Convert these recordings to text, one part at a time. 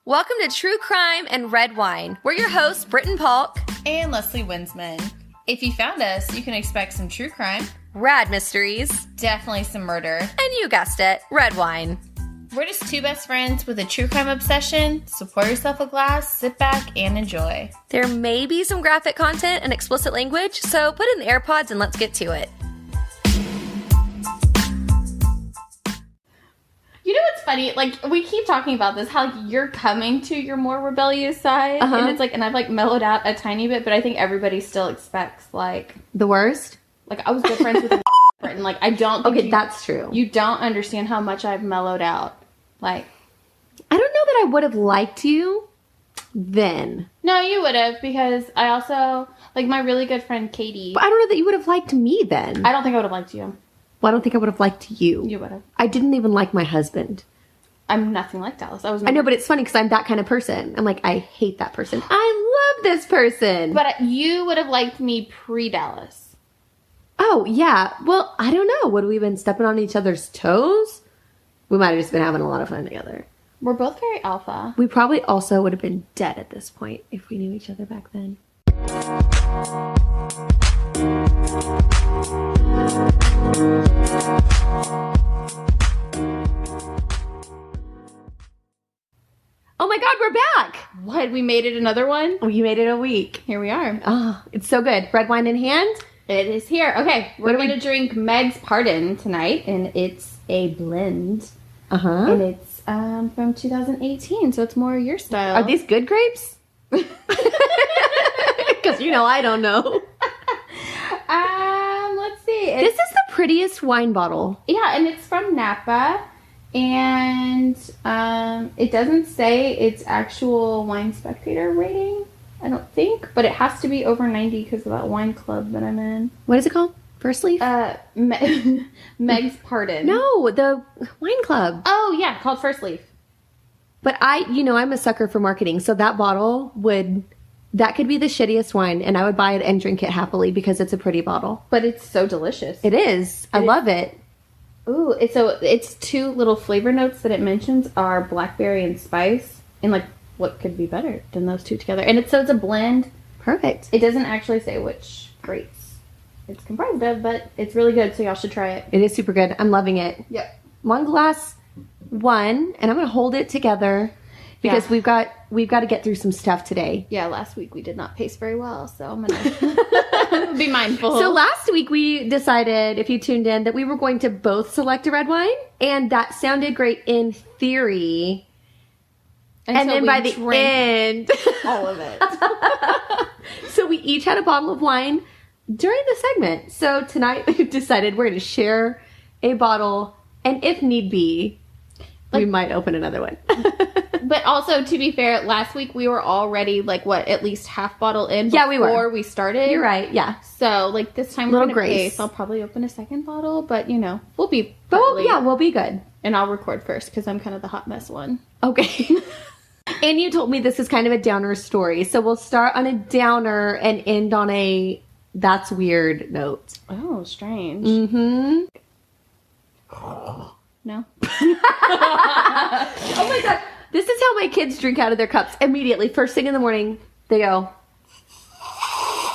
Welcome to True Crime and Red Wine. We're your hosts, Britton Polk and Leslie Winsman. If you found us, you can expect some true crime, rad mysteries, definitely some murder, and you guessed it, red wine. We're just two best friends with a true crime obsession, so pour yourself a glass, sit back, and enjoy. There may be some graphic content and explicit language, so put in the AirPods and let's get to it. You know what's funny? Like, we keep talking about this, how like, you're coming to your more rebellious side. And it's like, and I've like mellowed out a tiny bit, but I think everybody still expects like... The worst? Like, I was good friends with a Britain. Like, I don't think Okay, that's true. You don't understand how much I've mellowed out. Like... I don't know that I would have liked you then. No, you would have, because I also... Like, my really good friend, Katie... But I don't know that you would have liked me then. I don't think I would have liked you. Well, I don't think I would have liked you. You would have. I didn't even like my husband. I'm nothing like Dallas. I know, but it's funny because I'm that kind of person. I'm like, I hate that person. I love this person. But you would have liked me pre-Dallas. Oh, yeah. Well, I don't know. Would we have been stepping on each other's toes? We might have just been having a lot of fun together. We're both very alpha. We probably also would have been dead at this point if we knew each other back then. Oh my God, we're back! What? We made it another one? Oh, you made it a week. Here we are. Oh, it's so good. Red wine in hand? It is here. Okay, we're going to drink Meg's Pardon tonight, and it's a blend. And it's from 2018, so it's more your style. Are these good grapes? Because, I don't know. Let's see. This is the prettiest wine bottle. Yeah, and it's from Napa. And it doesn't say its actual Wine Spectator rating, I don't think. But it has to be over 90 because of that wine club that I'm in. What is it called? First Leaf? Meg's Pardon. No, the wine club. Oh, yeah, called First Leaf. But I'm a sucker for marketing. So that bottle that could be the shittiest wine. And I would buy it and drink it happily because it's a pretty bottle. But it's so delicious. It is. I love it. Ooh, it's two little flavor notes that it mentions are blackberry and spice, and like what could be better than those two together? And it's a blend. Perfect. It doesn't actually say which grapes it's comprised of, but it's really good, so y'all should try it. It is super good. I'm loving it. Yep. One glass, and I'm gonna hold it together because we've got to get through some stuff today. Yeah, last week we did not pace very well, so I'm gonna be mindful. So last week we decided, if you tuned in, that we were going to both select a red wine, and that sounded great in theory. And then by the end, all of it. So we each had a bottle of wine during the segment. So tonight we've decided we're going to share a bottle, and if need be, we might open another one. But also, to be fair, last week we were already, at least half bottle in before we started. You're right, yeah. So, this time we're going to pace. I'll probably open a second bottle, but, we'll be we'll be good. And I'll record first, because I'm kind of the hot mess one. Okay. And you told me this is kind of a downer story, so we'll start on a downer and end on a that's weird note. Oh, strange. Mm-hmm. No? Oh my God. This is how my kids drink out of their cups immediately. First thing in the morning, they go.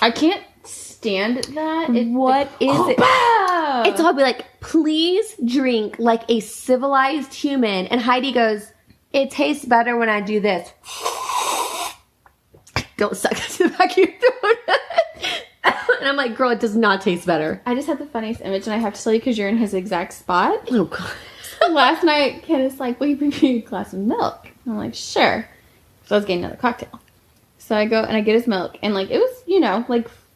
I can't stand that. What is it? Bah! It's all be like, please drink like a civilized human. And Heidi goes, it tastes better when I do this. Don't suck it to the back of your throat. And I'm like, girl, it does not taste better. I just had the funniest image, and I have to tell you because you're in his exact spot. Oh, God. Last night, Kenneth's like, will you bring me a glass of milk? I'm like, sure. So I was getting another cocktail. So I go and I get his milk. And, it was,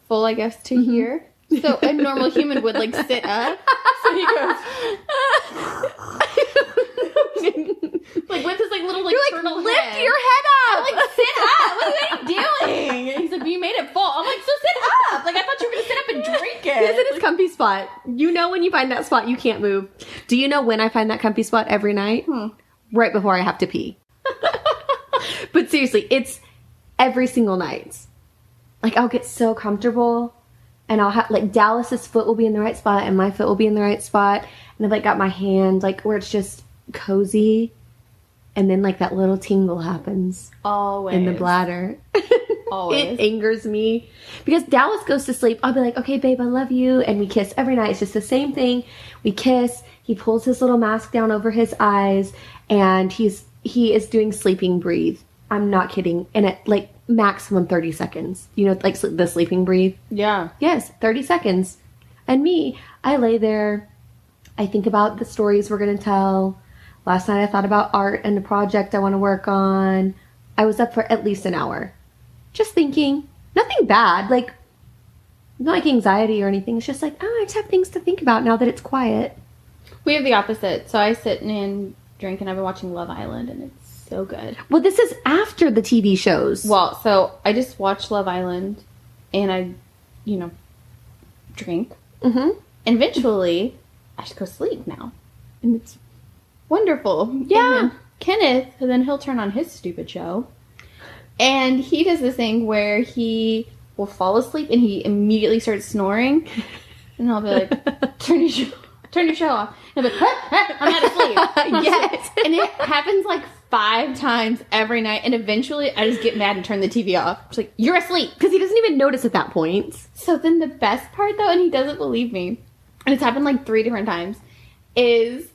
full, I guess, to here. So a normal human would, sit up. So he goes... with his, little, You're turtle lift head. your head up! I'm like, sit up! What are you doing? And he's like, you made it full. I'm like, so sit up! I thought you were going to sit up and drink it. He's in his comfy spot. When you find that spot, you can't move. Do you know when I find that comfy spot every night? Right before I have to pee. But seriously, it's every single night. I'll get so comfortable, and I'll have, Dallas's foot will be in the right spot, and my foot will be in the right spot, and I've, got my hand, where it's just cozy. And then like that little tingle happens Always. in the bladder. Always. It angers me because Dallas goes to sleep. I'll be like, okay, babe, I love you. And we kiss every night. It's just the same thing. We kiss. He pulls his little mask down over his eyes and he is doing sleeping breathe. I'm not kidding. And at like maximum 30 seconds, you know, like the sleeping breathe. Yeah. Yes. 30 seconds. And me, I lay there. I think about the stories we're going to tell. Last night I thought about art and the project I want to work on. I was up for at least an hour. Just thinking. Nothing bad. Like, not like anxiety or anything. It's just like, oh, I just have things to think about now that it's quiet. We have the opposite. So I sit and drink, and I've been watching Love Island, and it's so good. Well, this is after the TV shows. Well, so I just watched Love Island, and I, drink. Mm-hmm. And eventually, I just go sleep now. And it's wonderful. Yeah. And then Kenneth, and then he'll turn on his stupid show. And he does this thing where he will fall asleep and he immediately starts snoring. And I'll be like, turn your show off. And I'll be like, I'm not asleep. Yes. And it happens like 5 times every night. And eventually I just get mad and turn the TV off. It's like, you're asleep. Because he doesn't even notice at that point. So then the best part though, and he doesn't believe me, and it's happened like 3 different times, is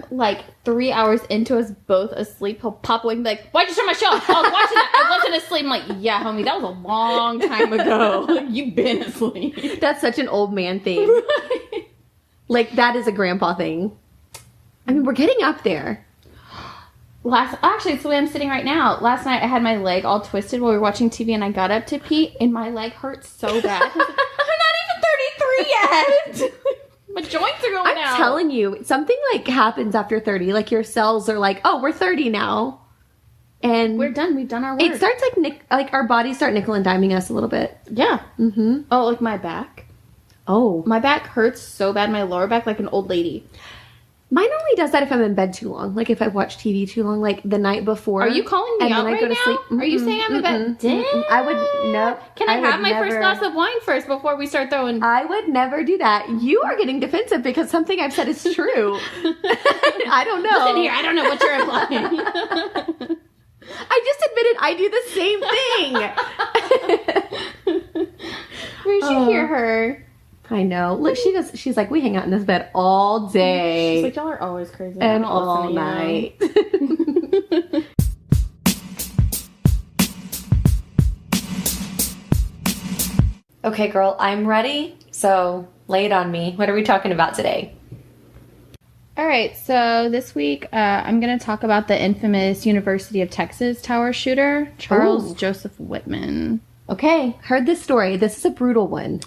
like 3 hours into us both asleep, he'll pop awake and be like, why'd you turn my show off? I was watching that. I wasn't asleep. I'm like, yeah, homie, that was a long time ago. You've been asleep. That's such an old man thing. Like, that is a grandpa thing. I mean, we're getting up there. Actually, it's the way I'm sitting right now. Last night I had my leg all twisted while we were watching TV, and I got up to pee, and my leg hurt so bad. I'm not even 33 yet. My joints are going out. I'm telling you, something like happens after 30. Like your cells are like, oh, we're 30 now. And we're done. We've done our work. It starts like our bodies start nickel and diming us a little bit. Yeah. Mm-hmm. Oh, like my back. Oh. My back hurts so bad, my lower back, like an old lady. Mine only does that if I'm in bed too long. Like if I've watched TV too long, like the night before. Are you calling me out right now? Sleep. Are you saying I'm in bed? I would, no. Can I have my first glass of wine first before we start throwing? I would never do that. You are getting defensive because something I've said is true. I don't know. Listen here, I don't know what you're implying. I just admitted I do the same thing. We should hear her. I know. Look, she's like, we hang out in this bed all day. She's like, y'all are always crazy. And all night. Okay, girl, I'm ready. So lay it on me. What are we talking about today? All right, so this week I'm going to talk about the infamous University of Texas tower shooter, Charles Joseph Whitman. Okay, heard this story. This is a brutal one.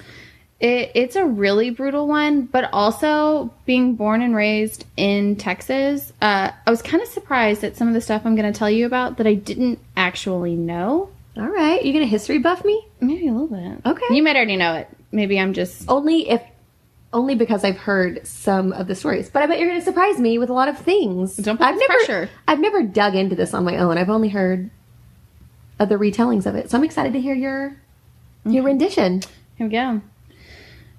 It's a really brutal one, but also being born and raised in Texas, I was kind of surprised at some of the stuff I'm going to tell you about that I didn't actually know. All right, you going to history buff me? Maybe a little bit. Okay. You might already know it. Maybe I'm just... Only because I've heard some of the stories. But I bet you're going to surprise me with a lot of things. Don't put pressure. I've never dug into this on my own. I've only heard other retellings of it. So I'm excited to hear your rendition. Here we go.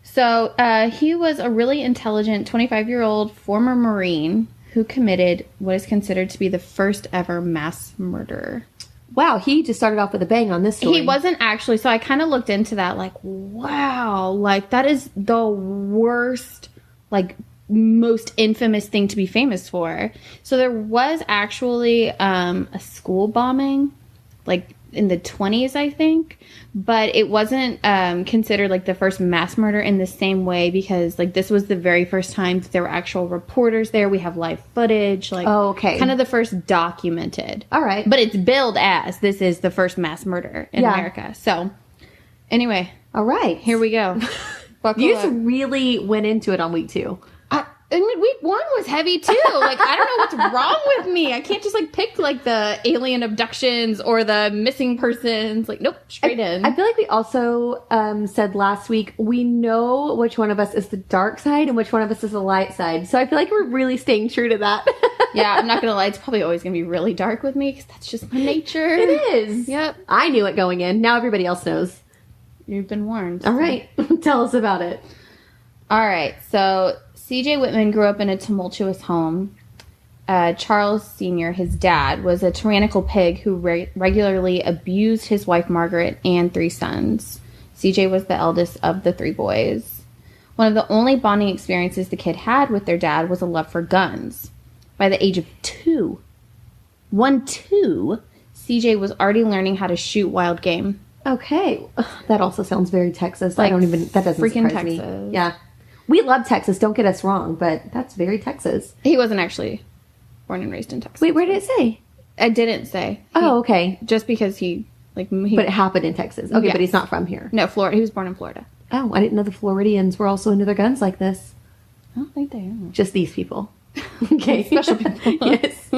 So he was a really intelligent 25-year-old former Marine who committed what is considered to be the first ever mass murder. Wow, he just started off with a bang on this story. He wasn't actually, so I kind of looked into that, like, wow, like, that is the worst, like, most infamous thing to be famous for. So there was actually a school bombing, like, in the 20s, I think, but it wasn't considered, like, the first mass murder in the same way because, like, this was the very first time that there were actual reporters there. We have live footage, like, kind of the first documented. All right. But it's billed as this is the first mass murder in America. So, anyway. All right. Here we go. You just really went into it on week 2. I mean, week 1 was heavy too. Like, I don't know what's wrong with me. I can't just like pick like the alien abductions or the missing persons. Like, nope, straight in. I feel like we also said last week we know which one of us is the dark side and which one of us is the light side. So I feel like we're really staying true to that. Yeah, I'm not gonna lie. It's probably always gonna be really dark with me because that's just my nature. It is. Yep. I knew it going in. Now everybody else knows. You've been warned. All right, tell us about it. All right, so C.J. Whitman grew up in a tumultuous home. Charles Sr., his dad, was a tyrannical pig who regularly abused his wife Margaret and 3 sons. CJ was the eldest of the 3 boys. One of the only bonding experiences the kid had with their dad was a love for guns. By the age of 2, CJ was already learning how to shoot wild game. Okay. Ugh, that also sounds very Texas. Like, that doesn't freaking surprise Texas. me. Yeah. We love Texas, don't get us wrong, but that's very Texas. He wasn't actually born and raised in Texas. Wait, where did it say? I didn't say. Oh, okay. Just because he But it happened in Texas. Okay, Yeah. but he's not from here. No, Florida. He was born in Florida. Oh, I didn't know the Floridians were also into their guns like this. I don't think they are. Just these people. Okay. Special people. Yes.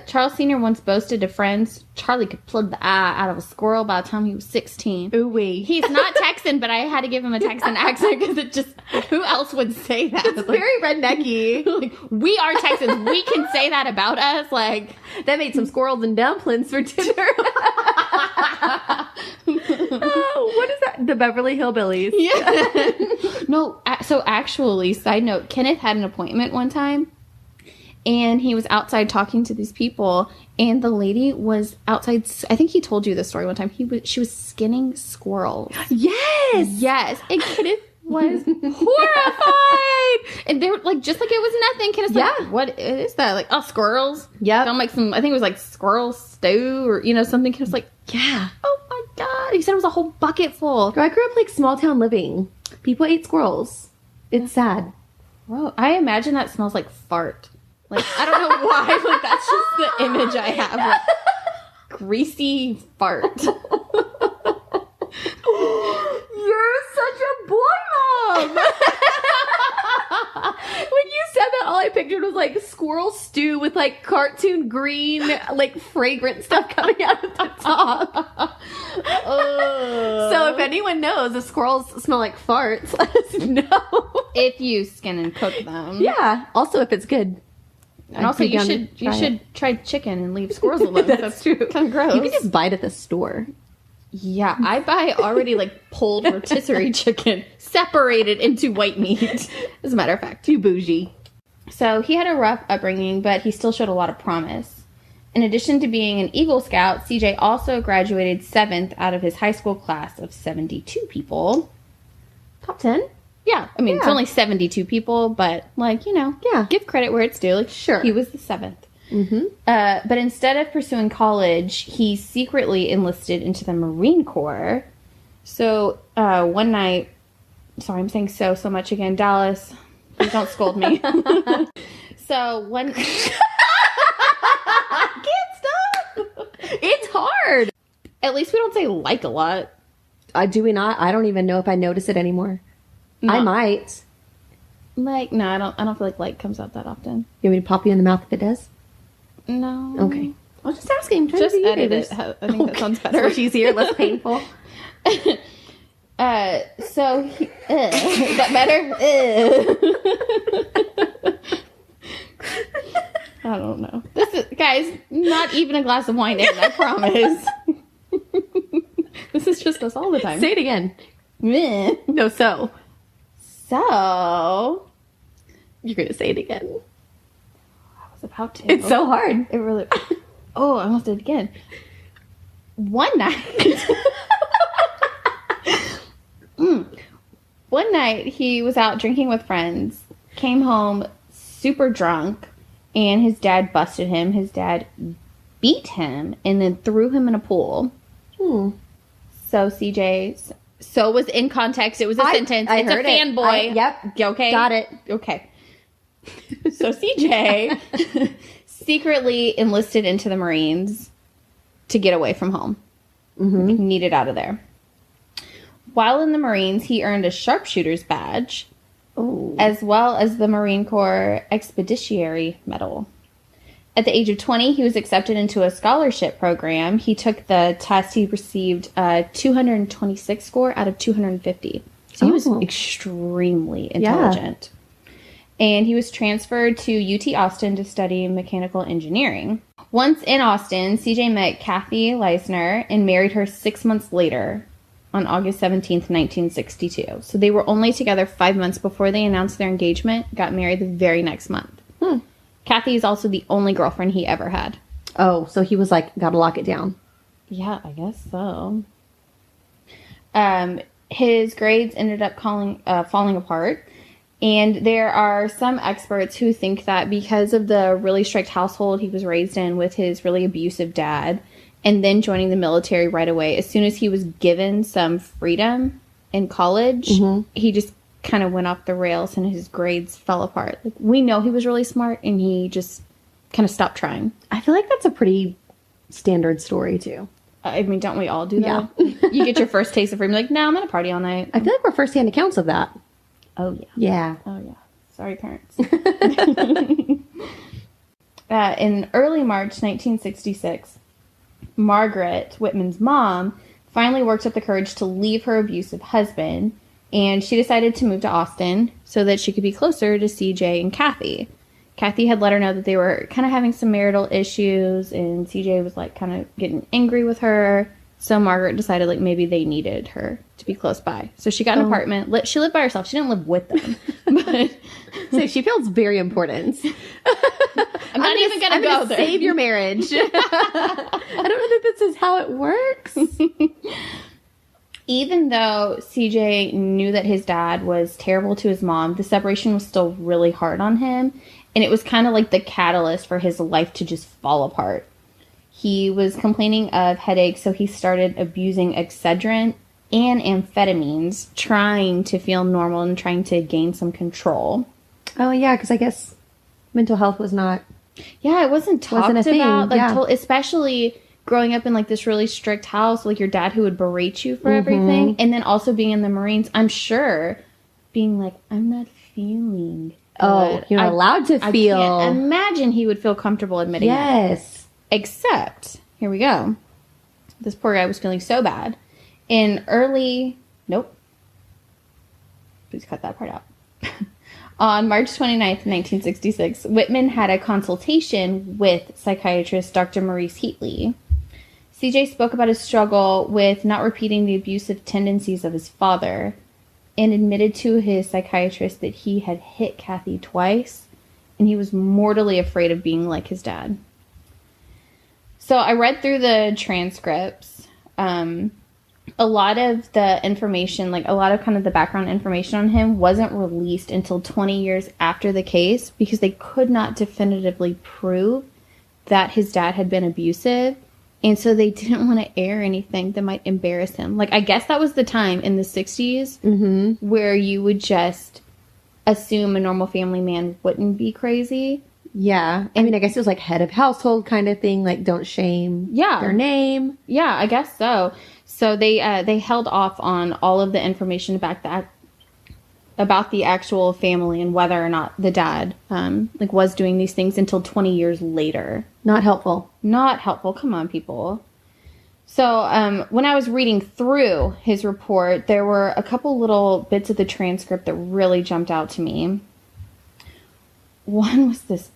Charles Sr. once boasted to friends Charlie could plug the eye out of a squirrel by the time he was 16. Ooh-wee. He's not Texan, but I had to give him a Texan accent because it just, who else would say that? It's very rednecky. Like, we are Texans. We can say that about us. Like, That made some squirrels and dumplings for dinner. Oh, what is that? The Beverly Hillbillies. yeah. No, so actually, side note, Kenneth had an appointment one time. And he was outside talking to these people, and the lady was outside. I think he told you this story one time. She was skinning squirrels. Yes. Yes, and Kenneth was horrified. And they were like, just like it was nothing. Kenneth's like, Yeah. what is that? Like, oh, squirrels. Yep. Don't make some. I think it was like squirrel stew or something. Kenneth's like, Yeah. oh my god. He said it was a whole bucket full. I grew up like small town living. People ate squirrels. It's sad. Bro, I imagine that smells like fart. Like, I don't know why, like, that's just the image I have. Like, greasy fart. You're such a boy mom. When you said that, all I pictured was like squirrel stew with like cartoon green, like fragrant stuff coming out of the top. So if anyone knows if squirrels smell like farts, let us know. If you skin and cook them. Yeah. Also, if it's good. And also, you should try chicken and leave squirrels alone. That's true. Kind of gross. You can just buy it at the store. Yeah, I buy already like pulled rotisserie chicken, separated into white meat. As a matter of fact. Too bougie. So he had a rough upbringing, but he still showed a lot of promise. In addition to being an Eagle Scout, CJ also graduated 7th out of his high school class of 72 people. Top 10? Yeah, I mean, it's Yeah. only 72 people, but, like, Yeah. give credit where it's due. Like, Sure. he was the 7th. Mm-hmm. But instead of pursuing college, he secretly enlisted into the Marine Corps. So, one night... Sorry, I'm saying so much again. Dallas, please don't scold me. So, one... I can't stop. It's hard. At least we don't say like a lot. Do we not? I don't even know if I notice it anymore. No. I might. Like, no, I don't feel like comes out that often. You want me to pop you in the mouth if it does? No. Okay. I'll just ask him. Just edit it. I think that sounds better. Much easier, less painful. So, is that better? I don't know. This is, guys, not even a glass of wine in, I promise. This is just us all the time. Say it again. Meh. No, so. So, You're going to say it again. I was about to. It's so hard. It really... Oh, I almost did it again. One night... One night, he was out drinking with friends, came home super drunk, and his dad busted him. His dad beat him and then threw him in a pool. So CJ... So was in context. It was a sentence. I It's heard a fanboy. Yep. Okay. Got it. Okay. So CJ secretly enlisted into the Marines to get away from home. Mm-hmm. He needed out of there. While in the Marines, he earned a sharpshooter's badge, Oh. as well as the Marine Corps Expeditionary Medal. At the age of 20, he was accepted into a scholarship program. He took the test. He received a 226 score out of 250. So he was extremely intelligent. And he was transferred to UT Austin to study mechanical engineering. Once in Austin, CJ met Kathy Leisner and married her 6 months later on August 17th, 1962. So they were only together 5 months before they announced their engagement, got married the very next month. Kathy is also the only girlfriend he ever had. Oh, so he was like, gotta lock it down. Yeah, I guess so. His grades ended up falling apart. And there are some experts who think that because of the really strict household he was raised in with his really abusive dad, and then joining the military right away, as soon as he was given some freedom in college, he just kind of went off the rails and his grades fell apart. Like, we know he was really smart and he just kind of stopped trying. I feel like that's a pretty standard story, too. I mean, don't we all do that? Yeah. You get your first taste of freedom, like, no, I'm going to party all night. I feel like we're firsthand accounts of that. Oh, yeah. Yeah. Oh, yeah. Sorry, parents. In early March 1966, Margaret, Whitman's mom, finally worked up the courage to leave her abusive husband, and she decided to move to Austin so that she could be closer to CJ and Kathy. Kathy had let her know that they were kind of having some marital issues, and CJ was like kind of getting angry with her. So Margaret decided like maybe they needed her to be close by. So she got an apartment. She lived by herself. She didn't live with them. But so she feels very important. I'm not even going to go there. Save your marriage. I don't know that this is how it works. Even though CJ knew that his dad was terrible to his mom, the separation was still really hard on him. And it was kind of like the catalyst for his life to just fall apart. He was complaining of headaches, so he started abusing Excedrin and amphetamines, trying to feel normal and trying to gain some control. Oh, yeah, because I guess mental health was not... Yeah, it wasn't talked a thing. about. Like, Yeah. especially growing up in, like, this really strict house, like, your dad who would berate you for everything. And then also being in the Marines, I'm sure, being like, I'm not feeling... Oh, you're not allowed to feel... I can't imagine he would feel comfortable admitting it. Yes. Except, here we go. This poor guy was feeling so bad. Nope. Please cut that part out. On March 29th, 1966, Whitman had a consultation with psychiatrist Dr. Maurice Heatley. CJ spoke about his struggle with not repeating the abusive tendencies of his father and admitted to his psychiatrist that he had hit Kathy twice and he was mortally afraid of being like his dad. So I read through the transcripts. A lot of the information, like a lot of kind of the background information on him wasn't released until 20 years after the case because they could not definitively prove that his dad had been abusive. And so they didn't want to air anything that might embarrass him. Like, I guess that was the time in the 60s where you would just assume a normal family man wouldn't be crazy. Yeah. I mean, I guess it was like head of household kind of thing. Like, don't shame their name. Yeah, I guess so. So they held off on all of the information about the actual family and whether or not the dad was doing these things until 20 years later. Not helpful. Not helpful. Come on, people. So when I was reading through his report, there were a couple little bits of the transcript that really jumped out to me. One was this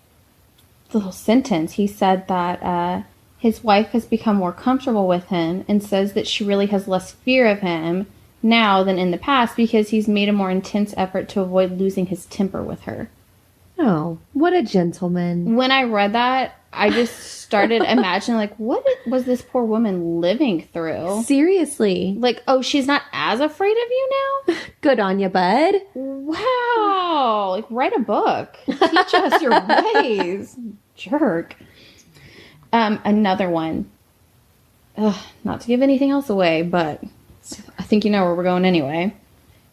little sentence. He said that his wife has become more comfortable with him and says that she really has less fear of him now than in the past because he's made a more intense effort to avoid losing his temper with her. Oh, what a gentleman. When I read that, I just started imagining, like, what was this poor woman living through? Seriously. Like, oh, she's not as afraid of you now? Good on you, bud. Wow. Like, write a book. Teach us your ways. Jerk. Another one. Not to give anything else away, but I think you know where we're going anyway.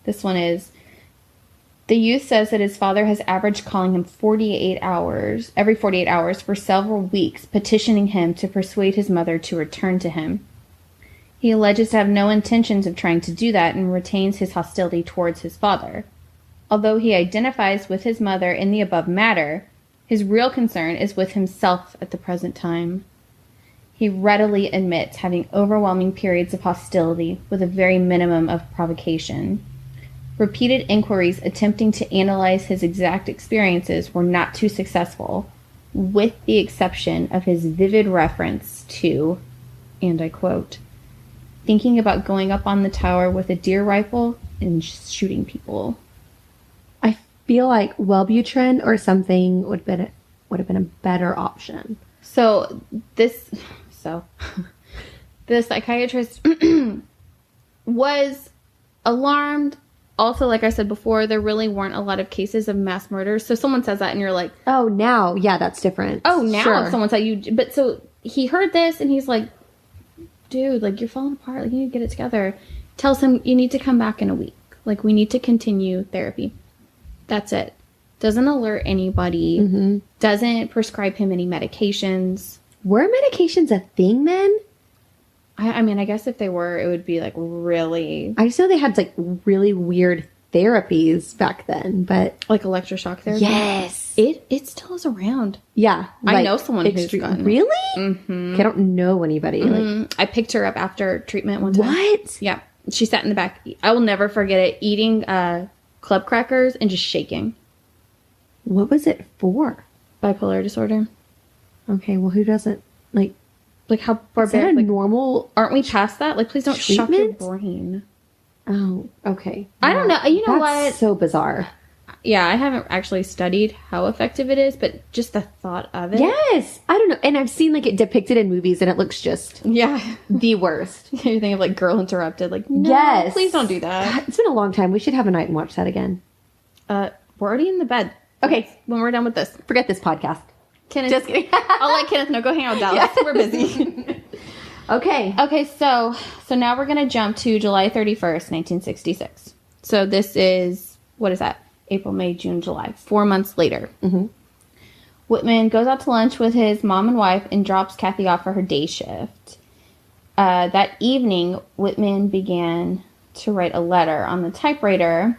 This one is, the youth says that his father has averaged calling him every 48 hours for several weeks, petitioning him to persuade his mother to return to him. He alleges to have no intentions of trying to do that and retains his hostility towards his father. Although he identifies with his mother in the above matter, his real concern is with himself at the present time. He readily admits having overwhelming periods of hostility with a very minimum of provocation. Repeated inquiries attempting to analyze his exact experiences were not too successful, with the exception of his vivid reference to, and I quote, thinking about going up on the tower with a deer rifle and shooting people. I feel like Wellbutrin or something would would have been a better option. So the psychiatrist was alarmed. Also, like I said before, there really weren't a lot of cases of mass murders. So someone says that and you're like, oh, now, yeah, that's different. oh, now Sure. if someone said you, but so he heard this and he's like, dude, like, you're falling apart. Like, you need to get it together. Tells him, you need to come back in a week. Like, we need to continue therapy. That's it. Doesn't alert anybody. Mm-hmm. Doesn't prescribe him any medications. Were medications a thing then? I mean, I guess if they were, it would be, like, really... I just know they had, like, really weird therapies back then, but... Like electroshock therapy? Yes! It still is around. Yeah. I like, know someone who's gotten... Really? Mm-hmm. I don't know anybody. Like, I picked her up after treatment one time. what? Yeah. She sat in the back. I will never forget it. Eating club crackers and just shaking. What was it for? Bipolar disorder. Okay, well, who doesn't? Like how is that barbaric. a Like, normal... aren't we past that? Like, please don't shock your treatment? brain. Oh, okay. I don't know. You know That's what? so bizarre. Yeah, I haven't actually studied how effective it is, but just the thought of it. Yes! I don't know. And I've seen, like, it depicted in movies, and it looks just Yeah. the worst. You think of, like, Girl Interrupted. Like, no, Yes. please don't do that. God, it's been a long time. We should have a night and watch that again. We're already in the bed. Okay. When we're done with this. Forget this podcast. Kenneth, Just kidding. I'll let Kenneth know. Go hang out with Dallas. Yeah. We're busy. Okay. Okay, so now we're going to jump to July 31st, 1966. So this is, what is that? April, May, June, July. 4 months later. Mm-hmm. Whitman goes out to lunch with his mom and wife and drops Kathy off for her day shift. That evening, Whitman began to write a letter on the typewriter,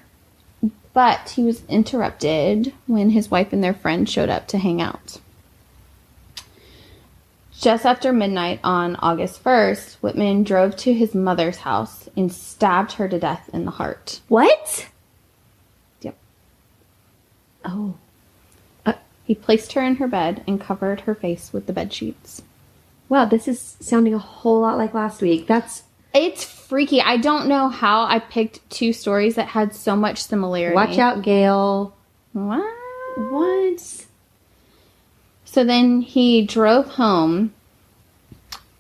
but he was interrupted when his wife and their friend showed up to hang out. Just after midnight on August 1st, Whitman drove to his mother's house and stabbed her to death in the heart. What? Yep. Oh. He placed her in her bed and covered her face with the bed sheets. Wow, this is sounding a whole lot like last week. It's freaky. I don't know how I picked two stories that had so much similarity. Watch out, Gail. What? So then he drove home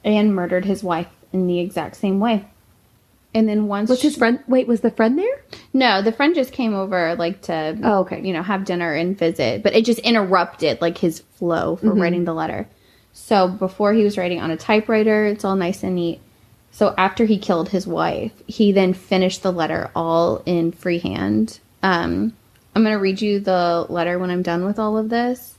and murdered his wife in the exact same way. And then once... Was his friend... Wait, was the friend there? No, the friend just came over, like, to... Oh, okay. Have dinner and visit. But it just interrupted, like, his flow for writing the letter. So before he was writing on a typewriter, it's all nice and neat. So after he killed his wife, he then finished the letter all in freehand. I'm going to read you the letter when I'm done with all of this.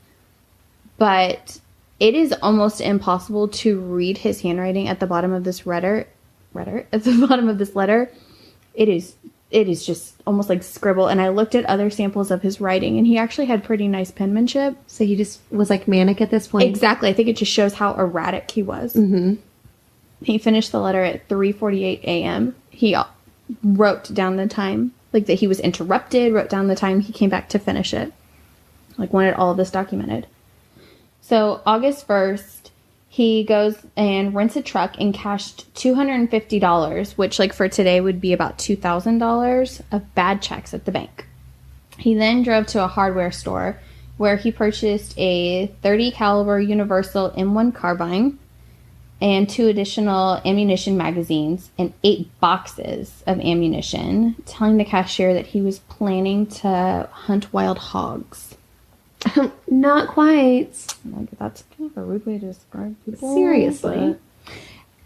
But it is almost impossible to read his handwriting at the bottom of this letter. At the bottom of this letter, it is just almost like scribble. And I looked at other samples of his writing, and he actually had pretty nice penmanship. So he just was like manic at this point? Exactly. I think it just shows how erratic he was. Mm-hmm. He finished the letter at 3:48 a.m. He wrote down the time, like that he was interrupted, wrote down the time he came back to finish it. Like wanted all of this documented. So August 1st, he goes and rents a truck and cashed $250, which like for today would be about $2,000 of bad checks at the bank. He then drove to a hardware store where he purchased a .30 caliber Universal M1 carbine and 2 additional ammunition magazines and 8 boxes of ammunition, telling the cashier that he was planning to hunt wild hogs. Not quite. Like, that's kind of a rude way to describe people. Seriously.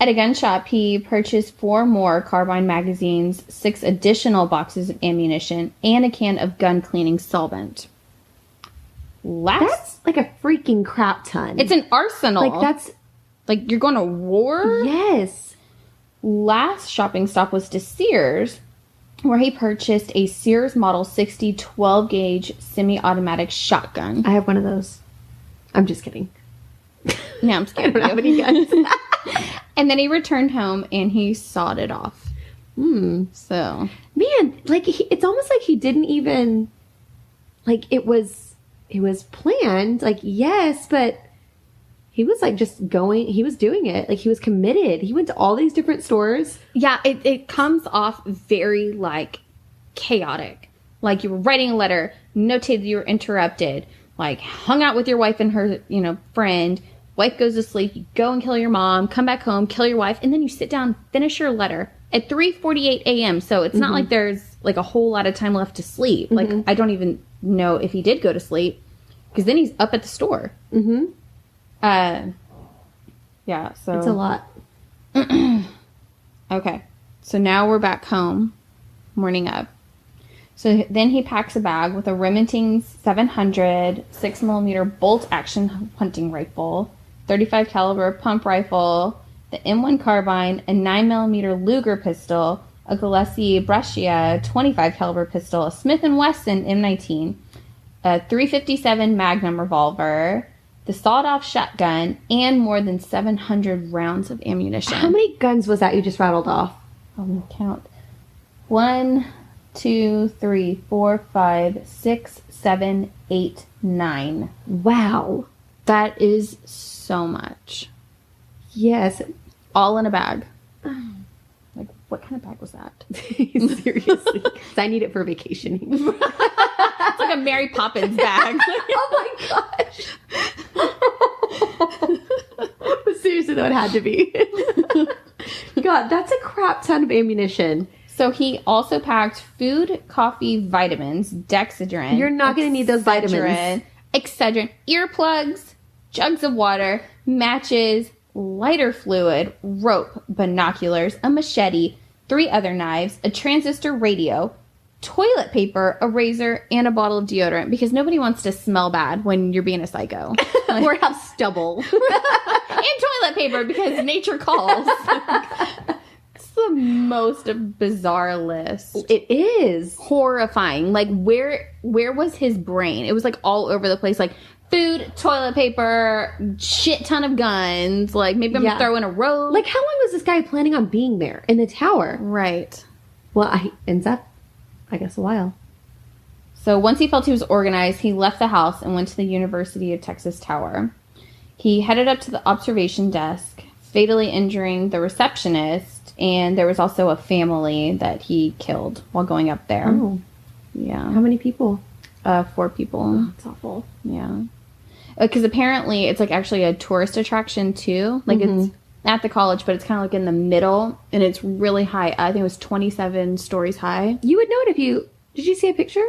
At a gun shop, he purchased 4 more carbine magazines, 6 additional boxes of ammunition, and a can of gun cleaning solvent. That's like a freaking crap ton. It's an arsenal. Like, that's... Like, you're going to war? Yes. Last shopping stop was to Sears, where he purchased a Sears Model 60 12-gauge semi-automatic shotgun. I have one of those. I'm just kidding. No, I'm scared. I don't have any guns. And then he returned home and he sawed it off. So. Man, like, it's almost like he didn't even... Like, it was planned. Like, yes, but... He was like just going, he was doing it. Like he was committed. He went to all these different stores. Yeah, it comes off very like chaotic. Like you were writing a letter, notated you were interrupted, like hung out with your wife and her, you know, friend. Wife goes to sleep. You go and kill your mom, come back home, kill your wife, and then you sit down, finish your letter at 3:48 a.m. So it's not like there's like a whole lot of time left to sleep. Like, I don't even know if he did go to sleep, because then he's up at the store. Yeah, so It's a lot. okay. So now we're back home, morning up. So then he packs a bag with a Remington 700 6mm bolt action hunting rifle, 35 caliber pump rifle, the M1 carbine, a 9mm Luger pistol, a Gillespie Brescia 25 caliber pistol, a Smith & Wesson M19, a .357 Magnum revolver, the sawed-off shotgun, and more than 700 rounds of ammunition. How many guns was that you just rattled off? Let me count. 1, 2, 3, 4, 5, 6, 7, 8, 9. Wow. That is so much. Yes. All in a bag. Like, what kind of bag was that? Seriously. 'Cause I need it for vacationing. It's like a Mary Poppins bag. Oh my gosh. But seriously, though, it had to be. God, that's a crap ton of ammunition. So he also packed food, coffee, vitamins, Dexedrine. You're not going to need those vitamins. Excedrin, earplugs, jugs of water, matches, lighter fluid, rope, binoculars, a machete, 3 other knives, a transistor radio, toilet paper, a razor, and a bottle of deodorant, because nobody wants to smell bad when you're being a psycho. Or have stubble. And toilet paper, because nature calls. It's the most bizarre list. It is. Horrifying. Like, where was his brain? It was like all over the place. Like, food, toilet paper, shit ton of guns. Like, maybe I'm gonna throw in a robe. Like, how long was this guy planning on being there in the tower? Right. Well, ends up, I guess, a while. So once he felt he was organized, he left the house and went to the University of Texas Tower. He headed up to the observation desk, fatally injuring the receptionist, and there was also a family that he killed while going up there. Oh. Yeah. How many people? 4 people. That's awful. Yeah. Because apparently it's like actually a tourist attraction too. Like it's at the college, but it's kind of like in the middle, and it's really high. I think it was 27 stories high. You would know it if you... Did you see a picture?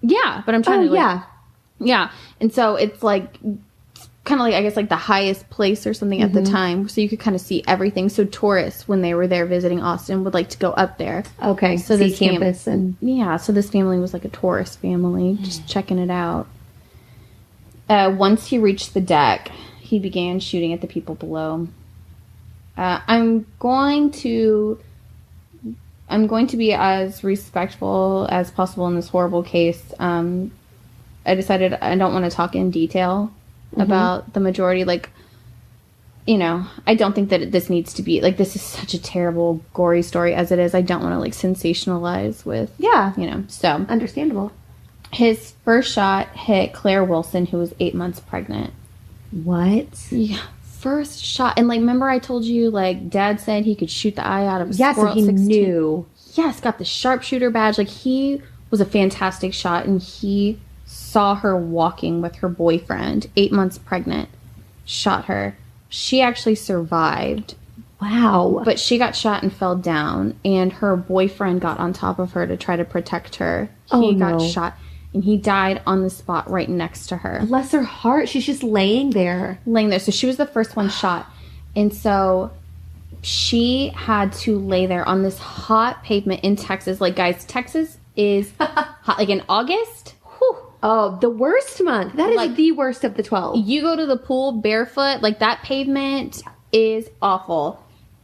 Yeah, but I'm trying to like... yeah. Yeah. And so it's like kind of like, I guess, like the highest place or something at the time. So you could kind of see everything. So tourists, when they were there visiting Austin, would like to go up there. Okay. So see this campus and... Yeah, so this family was like a tourist family, just checking it out. Once he reached the deck, he began shooting at the people below. I'm going to be as respectful as possible in this horrible case. I decided I don't want to talk in detail about the majority. Like, you know, I don't think that this needs to be, like, this is such a terrible, gory story as it is. I don't want to, like, sensationalize with, Yeah. you know, so. Understandable. His first shot hit Claire Wilson, who was 8 months pregnant. What? Yeah. First shot. And, like, remember I told you, like, Dad said he could shoot the eye out of a Yeah, squirrel so he at 16? knew. Yes, got the sharpshooter badge. Like, he was a fantastic shot, and he saw her walking with her boyfriend, 8 months pregnant, shot her. She actually survived. Wow. But she got shot and fell down, and her boyfriend got on top of her to try to protect her. He got shot, and he died on the spot right next to her. Bless her heart. She's just laying there. Laying there. So she was the first one shot. And so she had to lay there on this hot pavement in Texas. Like, guys, Texas is hot. Like, in August, whew, Oh, the worst month. That is Like- the worst of the 12. you go to the pool barefoot. Like, that pavement is awful.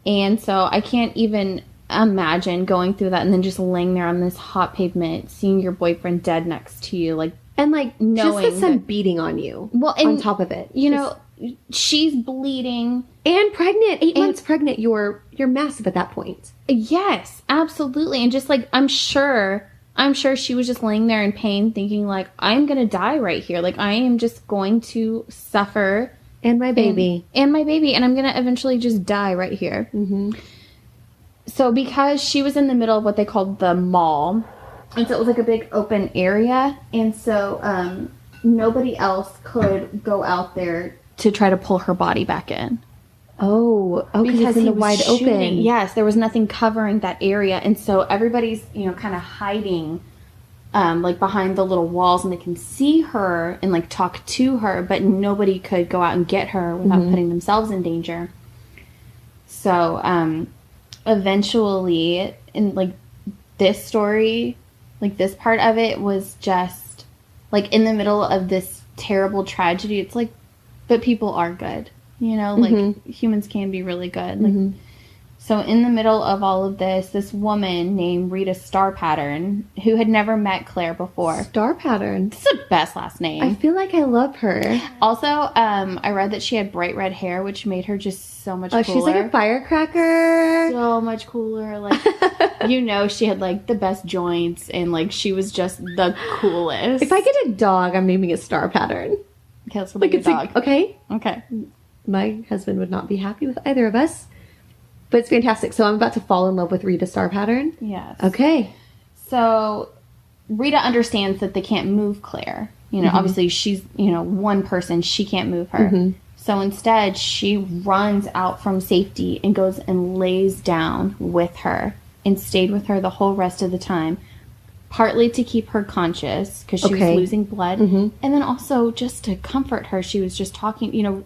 And so I can't even imagine going through that and then just laying there on this hot pavement, seeing your boyfriend dead next to you. Like, And like knowing just the sun that- beating on you. well, and, on top of it. you Just- know, she's bleeding. and pregnant. 8 and- months pregnant. You're massive at that point. Yes, absolutely. And just like, I'm sure she was just laying there in pain thinking like, I'm going to die right here. Like, I am just going to suffer. And my baby. And my baby. And I'm going to eventually just die right here. Mm-hmm. So because she was in the middle of what they called the mall, and so it was like a big open area. And so nobody else could go out there to try to pull her body back in. Oh, because it's in the wide open. Yes, there was nothing covering that area. And so everybody's, kind of hiding, like behind the little walls, and they can see her and like talk to her, but nobody could go out and get her without putting themselves in danger. So, eventually, in like this story, like this part of it was just like in the middle of this terrible tragedy. It's like, but people are good. Like humans can be really good. Like, so in the middle of all of this woman named Rita Star Pattern, who had never met Claire before. Star Pattern. It's the best last name. I feel like I love her. Also, I read that she had bright red hair, which made her just so much cooler. Oh, she's like a firecracker. So much cooler. Like, she had like the best joints, and like she was just the coolest. If I get a dog, I'm naming it Star Pattern. Okay, let's go get a dog. Okay. My husband would not be happy with either of us. But it's fantastic. So I'm about to fall in love with Rita Star Pattern. Yes. Okay. So Rita understands that they can't move Claire. Obviously she's, one person. She can't move her. So instead, she runs out from safety and goes and lays down with her and stayed with her the whole rest of the time. Partly to keep her conscious because she was losing blood. And then also just to comfort her. She was just talking,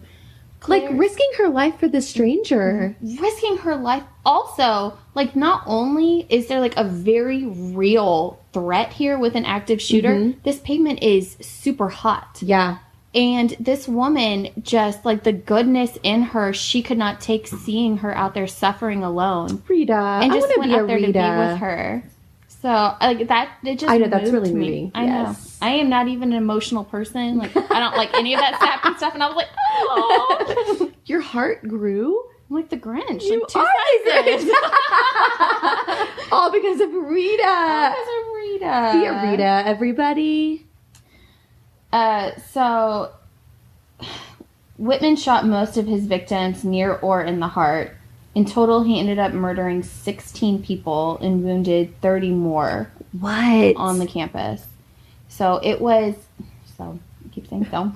Claire, like risking her life for this stranger. Risking her life. Also, like, not only is there like a very real threat here with an active shooter, this pavement is super hot. Yeah. And this woman, just like the goodness in her, she could not take seeing her out there suffering alone. Rita. And just went out there to be with her. So, like, that, it just I know, that's really me. moving. I know. I am not even an emotional person. Like, I don't like any of that sappy stuff. And I was like, oh. Your heart grew? I'm like the Grinch. You like, 2 are sizes. All because of Rita. All because of Rita. Be a Rita, everybody. So, Whitman shot most of his victims near or in the heart. In total, he ended up murdering 16 people and wounded 30 more. What? On the campus. So it was, I keep saying so.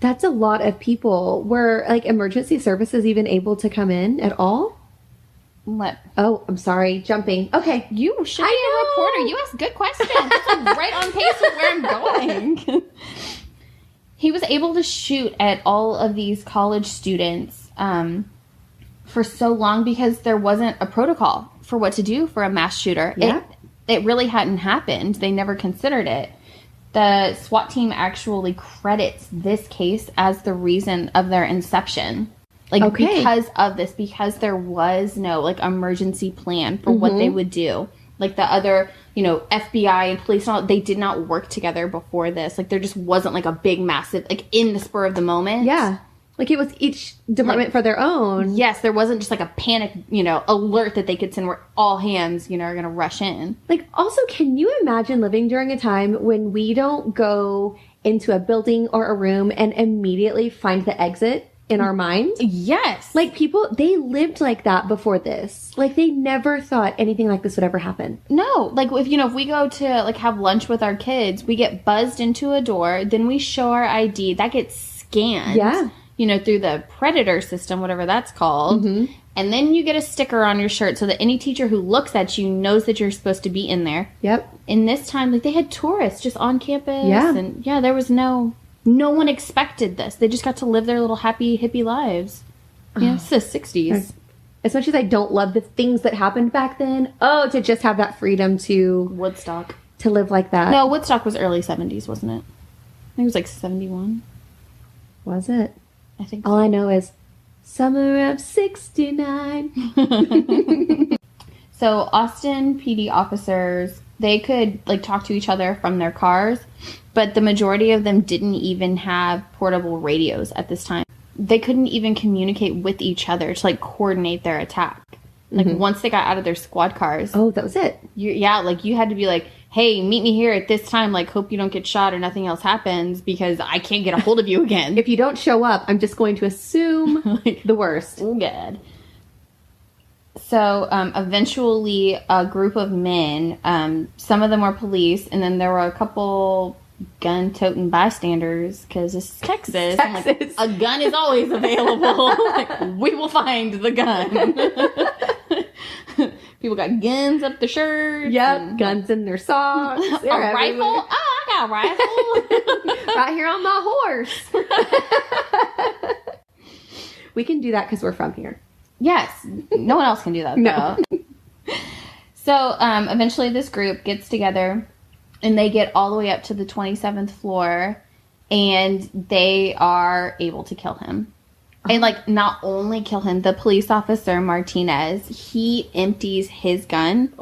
That's a lot of people. Were, like, emergency services even able to come in at all? What? Oh, I'm sorry. Jumping. Okay. You should be a reporter. You ask good questions. It's right on pace with where I'm going. He was able to shoot at all of these college students for so long because there wasn't a protocol for what to do for a mass shooter. Yeah. It really hadn't happened. They never considered it. The SWAT team actually credits this case as the reason of their inception. Like, because of this, because there was no, like, emergency plan for what they would do. Like, the other, FBI and police and all, they did not work together before this. Like, there just wasn't, like, a big, massive, like, in the spur of the moment. Yeah. Like, it was each department for their own. Yes, there wasn't just, like, a panic, alert that they could send where all hands, are going to rush in. Like, also, can you imagine living during a time when we don't go into a building or a room and immediately find the exit in our mind? Yes. Like, people, they lived like that before this. Like, they never thought anything like this would ever happen. No. Like, if we go to, like, have lunch with our kids, we get buzzed into a door, then we show our ID, that gets scanned. Yeah. Through the predator system, whatever that's called. And then you get a sticker on your shirt so that any teacher who looks at you knows that you're supposed to be in there. Yep. And this time, like, they had tourists just on campus. Yeah. And, there was no one expected this. They just got to live their little happy, hippie lives. It's the 60s. As much as I don't love the things that happened back then, to just have that freedom to... Woodstock. To live like that. No, Woodstock was early 70s, wasn't it? I think it was like 71. Was it? I think all I know is summer of 69. So Austin PD officers, they could like talk to each other from their cars, but the majority of them didn't even have portable radios at this time. They couldn't even communicate with each other to like coordinate their attack. Like once they got out of their squad cars. Oh, that was it. You had to be like, hey, meet me here at this time. Like, hope you don't get shot or nothing else happens because I can't get a hold of you again. If you don't show up, I'm just going to assume the worst. Good. So, eventually, a group of men, some of them were police, and then there were a couple gun-toting bystanders, because this is Texas. I'm like, a gun is always available. Like, we will find the gun. People got guns up their shirts. Yep, guns in their socks. A rifle? Oh, I got a rifle. Right here on my horse. We can do that because we're from here. Yes. No one else can do that, though. No. So, eventually this group gets together, and they get all the way up to the 27th floor, and they are able to kill him. And, like, not only kill him, the police officer, Martinez, he empties his gun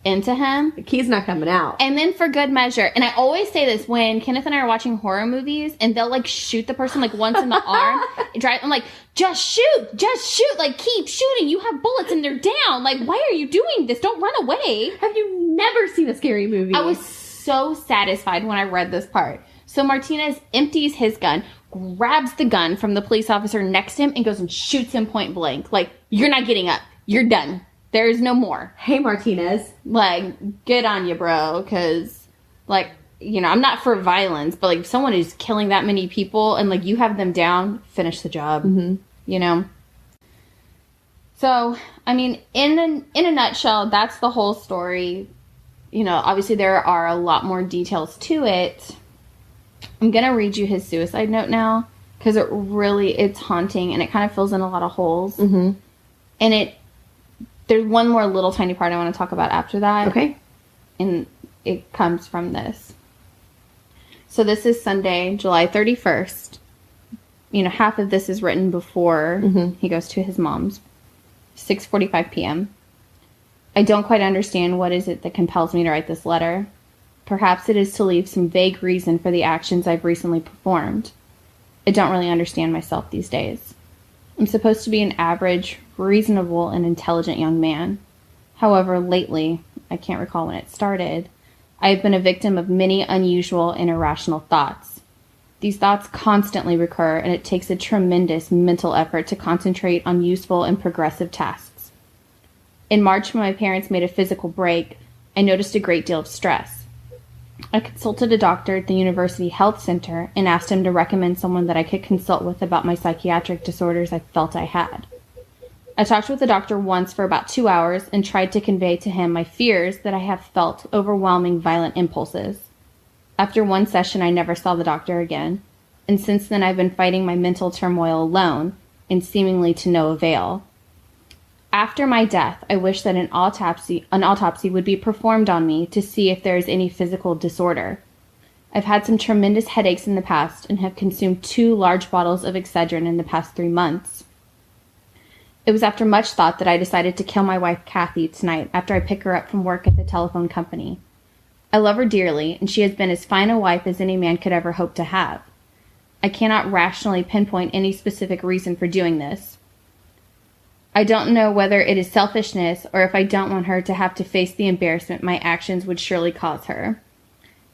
into him. The key's not coming out. And then for good measure, and I always say this when Kenneth and I are watching horror movies, and they'll, like, shoot the person, like, once in the arm. I'm like, just shoot, like, keep shooting. You have bullets and they're down. Like, why are you doing this? Don't run away. Have you never seen a scary movie? I was so satisfied when I read this part. So Martinez empties his gun, grabs the gun from the police officer next to him, and goes and shoots him point blank. Like, you're not getting up. You're done. There is no more. Hey, Martinez. Like, good on you, bro. Because, like, you know, I'm not for violence, but, like, if someone is killing that many people and, like, you have them down, finish the job. Mm-hmm. You know? So, I mean, in a nutshell, that's the whole story. You know, obviously there are a lot more details to it. I'm going to read you his suicide note now, because it's haunting, and it kind of fills in a lot of holes. Mm-hmm. And there's one more little tiny part I want to talk about after that. Okay. And it comes from this. So this is Sunday, July 31st. You know, half of this is written before he goes to his mom's. 6:45 p.m. I don't quite understand what is it that compels me to write this letter. Perhaps it is to leave some vague reason for the actions I've recently performed. I don't really understand myself these days. I'm supposed to be an average, reasonable, and intelligent young man. However, lately, I can't recall when it started, I have been a victim of many unusual and irrational thoughts. These thoughts constantly recur, and it takes a tremendous mental effort to concentrate on useful and progressive tasks. In March, when my parents made a physical break, I noticed a great deal of stress. I consulted a doctor at the University Health Center and asked him to recommend someone that I could consult with about my psychiatric disorders I felt I had. I talked with the doctor once for about 2 hours and tried to convey to him my fears that I have felt overwhelming violent impulses. After one session, I never saw the doctor again, and since then I've been fighting my mental turmoil alone, and seemingly to no avail. After my death, I wish that an autopsy would be performed on me to see if there is any physical disorder. I've had some tremendous headaches in the past and have consumed 2 large bottles of Excedrin in the past 3 months. It was after much thought that I decided to kill my wife Kathy tonight after I pick her up from work at the telephone company. I love her dearly, and she has been as fine a wife as any man could ever hope to have. I cannot rationally pinpoint any specific reason for doing this. I don't know whether it is selfishness or if I don't want her to have to face the embarrassment my actions would surely cause her.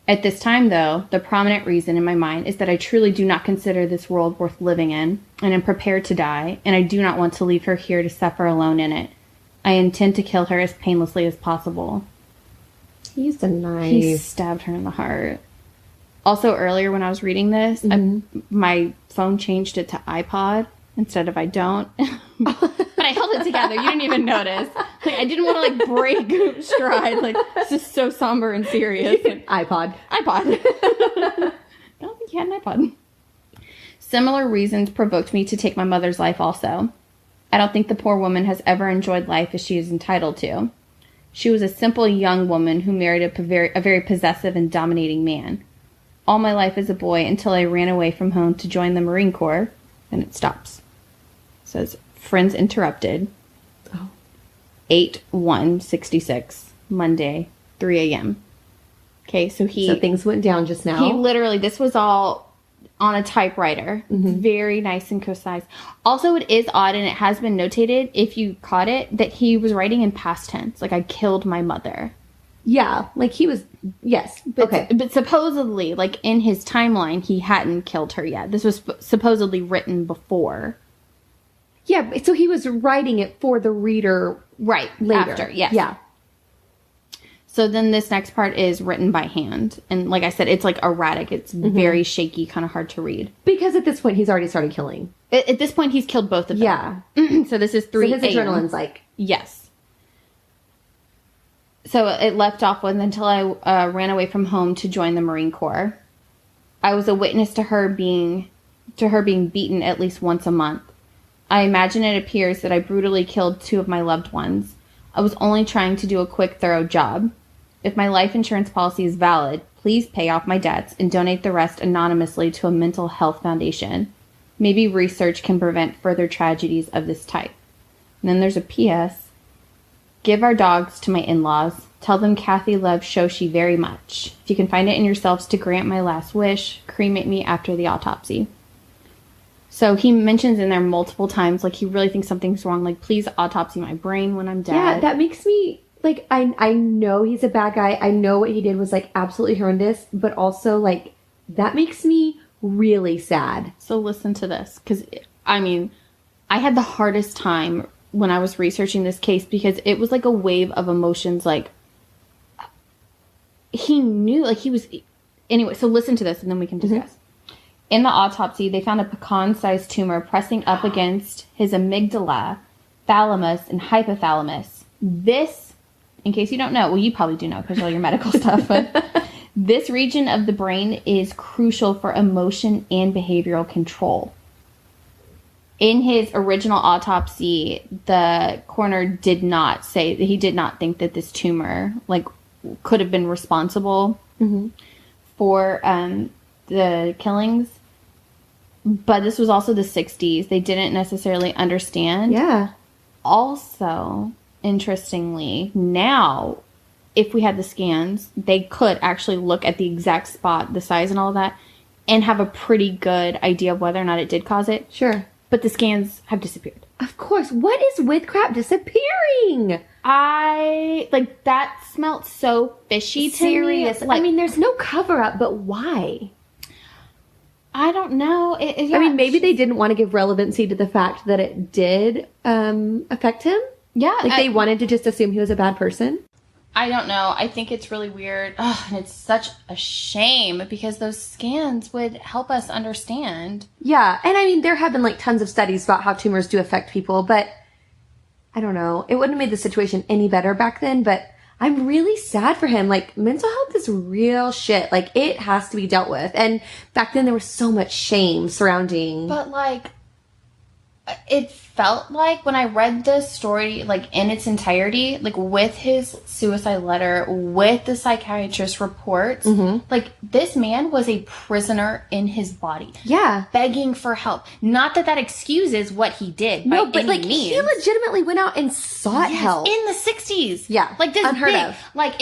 At this time, though, the prominent reason in my mind is that I truly do not consider this world worth living in, and am prepared to die, and I do not want to leave her here to suffer alone in it. I intend to kill her as painlessly as possible. He used a knife. He stabbed her in the heart. Also, earlier when I was reading this, my phone changed it to iPod instead of I don't. But I held it together. You didn't even notice. Like, I didn't want to, like, break stride. Like, this is so somber and serious. Like, iPod. I don't think you had an iPod. Similar reasons provoked me to take my mother's life also. I don't think the poor woman has ever enjoyed life as she is entitled to. She was a simple young woman who married a very possessive and dominating man. All my life as a boy until I ran away from home to join the Marine Corps. Then it stops. It says, friends interrupted. 8/1/66, Monday, 3 a.m. Okay, so things went down just now. He literally, this was all on a typewriter. Very nice and concise. Also, it is odd, and it has been notated, if you caught it, that he was writing in past tense. Like, I killed my mother. Yeah, like he was, yes. But, but supposedly, like, in his timeline, he hadn't killed her yet. This was supposedly written before. Yeah, so he was writing it for the reader right later. After, yes. Yeah. So then this next part is written by hand. And like I said, it's like erratic. It's very shaky, kind of hard to read. Because at this point, he's already started killing. At this point, he's killed both of them. Yeah. So this is 3 So his adrenaline's like... Yes. So it left off with until I ran away from home to join the Marine Corps. I was a witness to her being beaten at least once a month. I imagine it appears that I brutally killed 2 of my loved ones. I was only trying to do a quick, thorough job. If my life insurance policy is valid, please pay off my debts and donate the rest anonymously to a mental health foundation. Maybe research can prevent further tragedies of this type. And then there's a P.S. Give our dogs to my in-laws. Tell them Kathy loves Shoshi very much. If you can find it in yourselves to grant my last wish, cremate me after the autopsy. So he mentions in there multiple times, like, he really thinks something's wrong. Like, please autopsy my brain when I'm dead. Yeah, that makes me, like, I know he's a bad guy. I know what he did was, like, absolutely horrendous. But also, like, that makes me really sad. So listen to this. Because, I mean, I had the hardest time when I was researching this case because it was like a wave of emotions. Like, he knew, like, he was... Anyway, so listen to this and then we can discuss. In the autopsy, they found a pecan-sized tumor pressing up against his amygdala, thalamus, and hypothalamus. This, in case you don't know, well, you probably do know because of all your medical stuff, but this region of the brain is crucial for emotion and behavioral control. In his original autopsy, the coroner did not say that he did not think that this tumor, like, could have been responsible for the killings. But this was also the 60s. They didn't necessarily understand. Yeah. Also, interestingly, now, if we had the scans, they could actually look at the exact spot, the size and all of that, and have a pretty good idea of whether or not it did cause it. Sure. But the scans have disappeared. Of course. What is with crap disappearing? Like, that smelled so fishy to me. Serious. Like, I mean, there's no cover-up, but why? I don't know. Yeah. I mean, maybe they didn't want to give relevancy to the fact that it did affect him. Yeah. Like, they wanted to just assume he was a bad person. I don't know. I think it's really weird. Ugh, and it's such a shame because those scans would help us understand. Yeah. And I mean, there have been, like, tons of studies about how tumors do affect people, but I don't know. It wouldn't have made the situation any better back then, but I'm really sad for him. Like, mental health is real shit. Like, it has to be dealt with. And back then there was so much shame surrounding. But, like, it felt like when I read this story, like, in its entirety, like, with his suicide letter, with the psychiatrist's reports, like, this man was a prisoner in his body. Yeah. Begging for help. Not that that excuses what he did. No, by but, any like, means. he legitimately went out and sought help. In the 60s. Yeah. Like, this unheard big, of. like,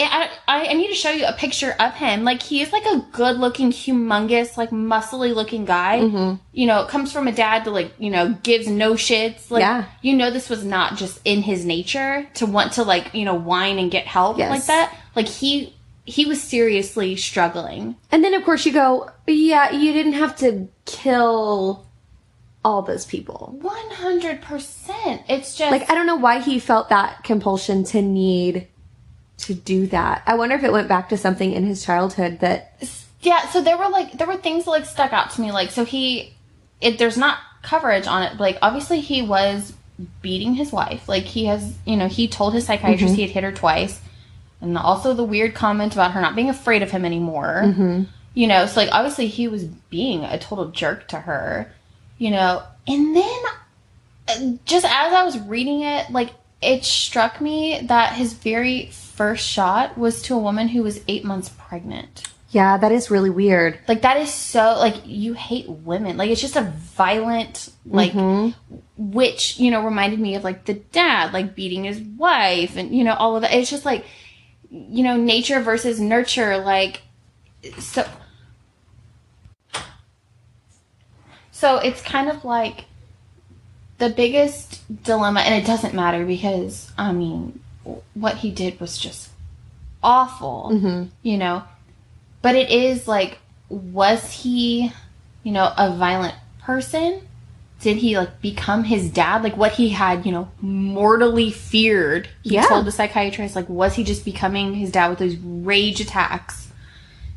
I need to show you a picture of him. Like, he is, like, a good-looking, humongous, like, muscly-looking guy. You know, comes from a dad that, like, you know, gives no shits. Like, Yeah. you know this was not just in his nature to want to, like, you know, whine and get help like that. Like, he was seriously struggling. And then, of course, you go, yeah, you didn't have to kill all those people. 100%. It's just... Like, I don't know why he felt that compulsion to need to do that. I wonder if it went back to something in his childhood that... Yeah, so there were things that, like, stuck out to me. Like, so there's not coverage on it. But, like, obviously he was beating his wife. Like, he has, you know, he told his psychiatrist he had hit her twice. And also the weird comment about her not being afraid of him anymore. You know, so, like, obviously he was being a total jerk to her. You know, and then just as I was reading it, like, it struck me that his very first shot was to a woman who was 8 months pregnant. Yeah, that is really weird. Like, that is so, like, you hate women. Like, it's just a violent, like, which, you know, reminded me of, like, the dad, like, beating his wife and, you know, all of that. It's just, like, you know, nature versus nurture, like, so it's kind of like the biggest dilemma, and it doesn't matter because, I mean, what he did was just awful, you know, but it is like, was he, you know, a violent person? did he, like, become his dad? Like, what he had, you know, mortally feared. He told the psychiatrist, like, was he just becoming his dad with those rage attacks?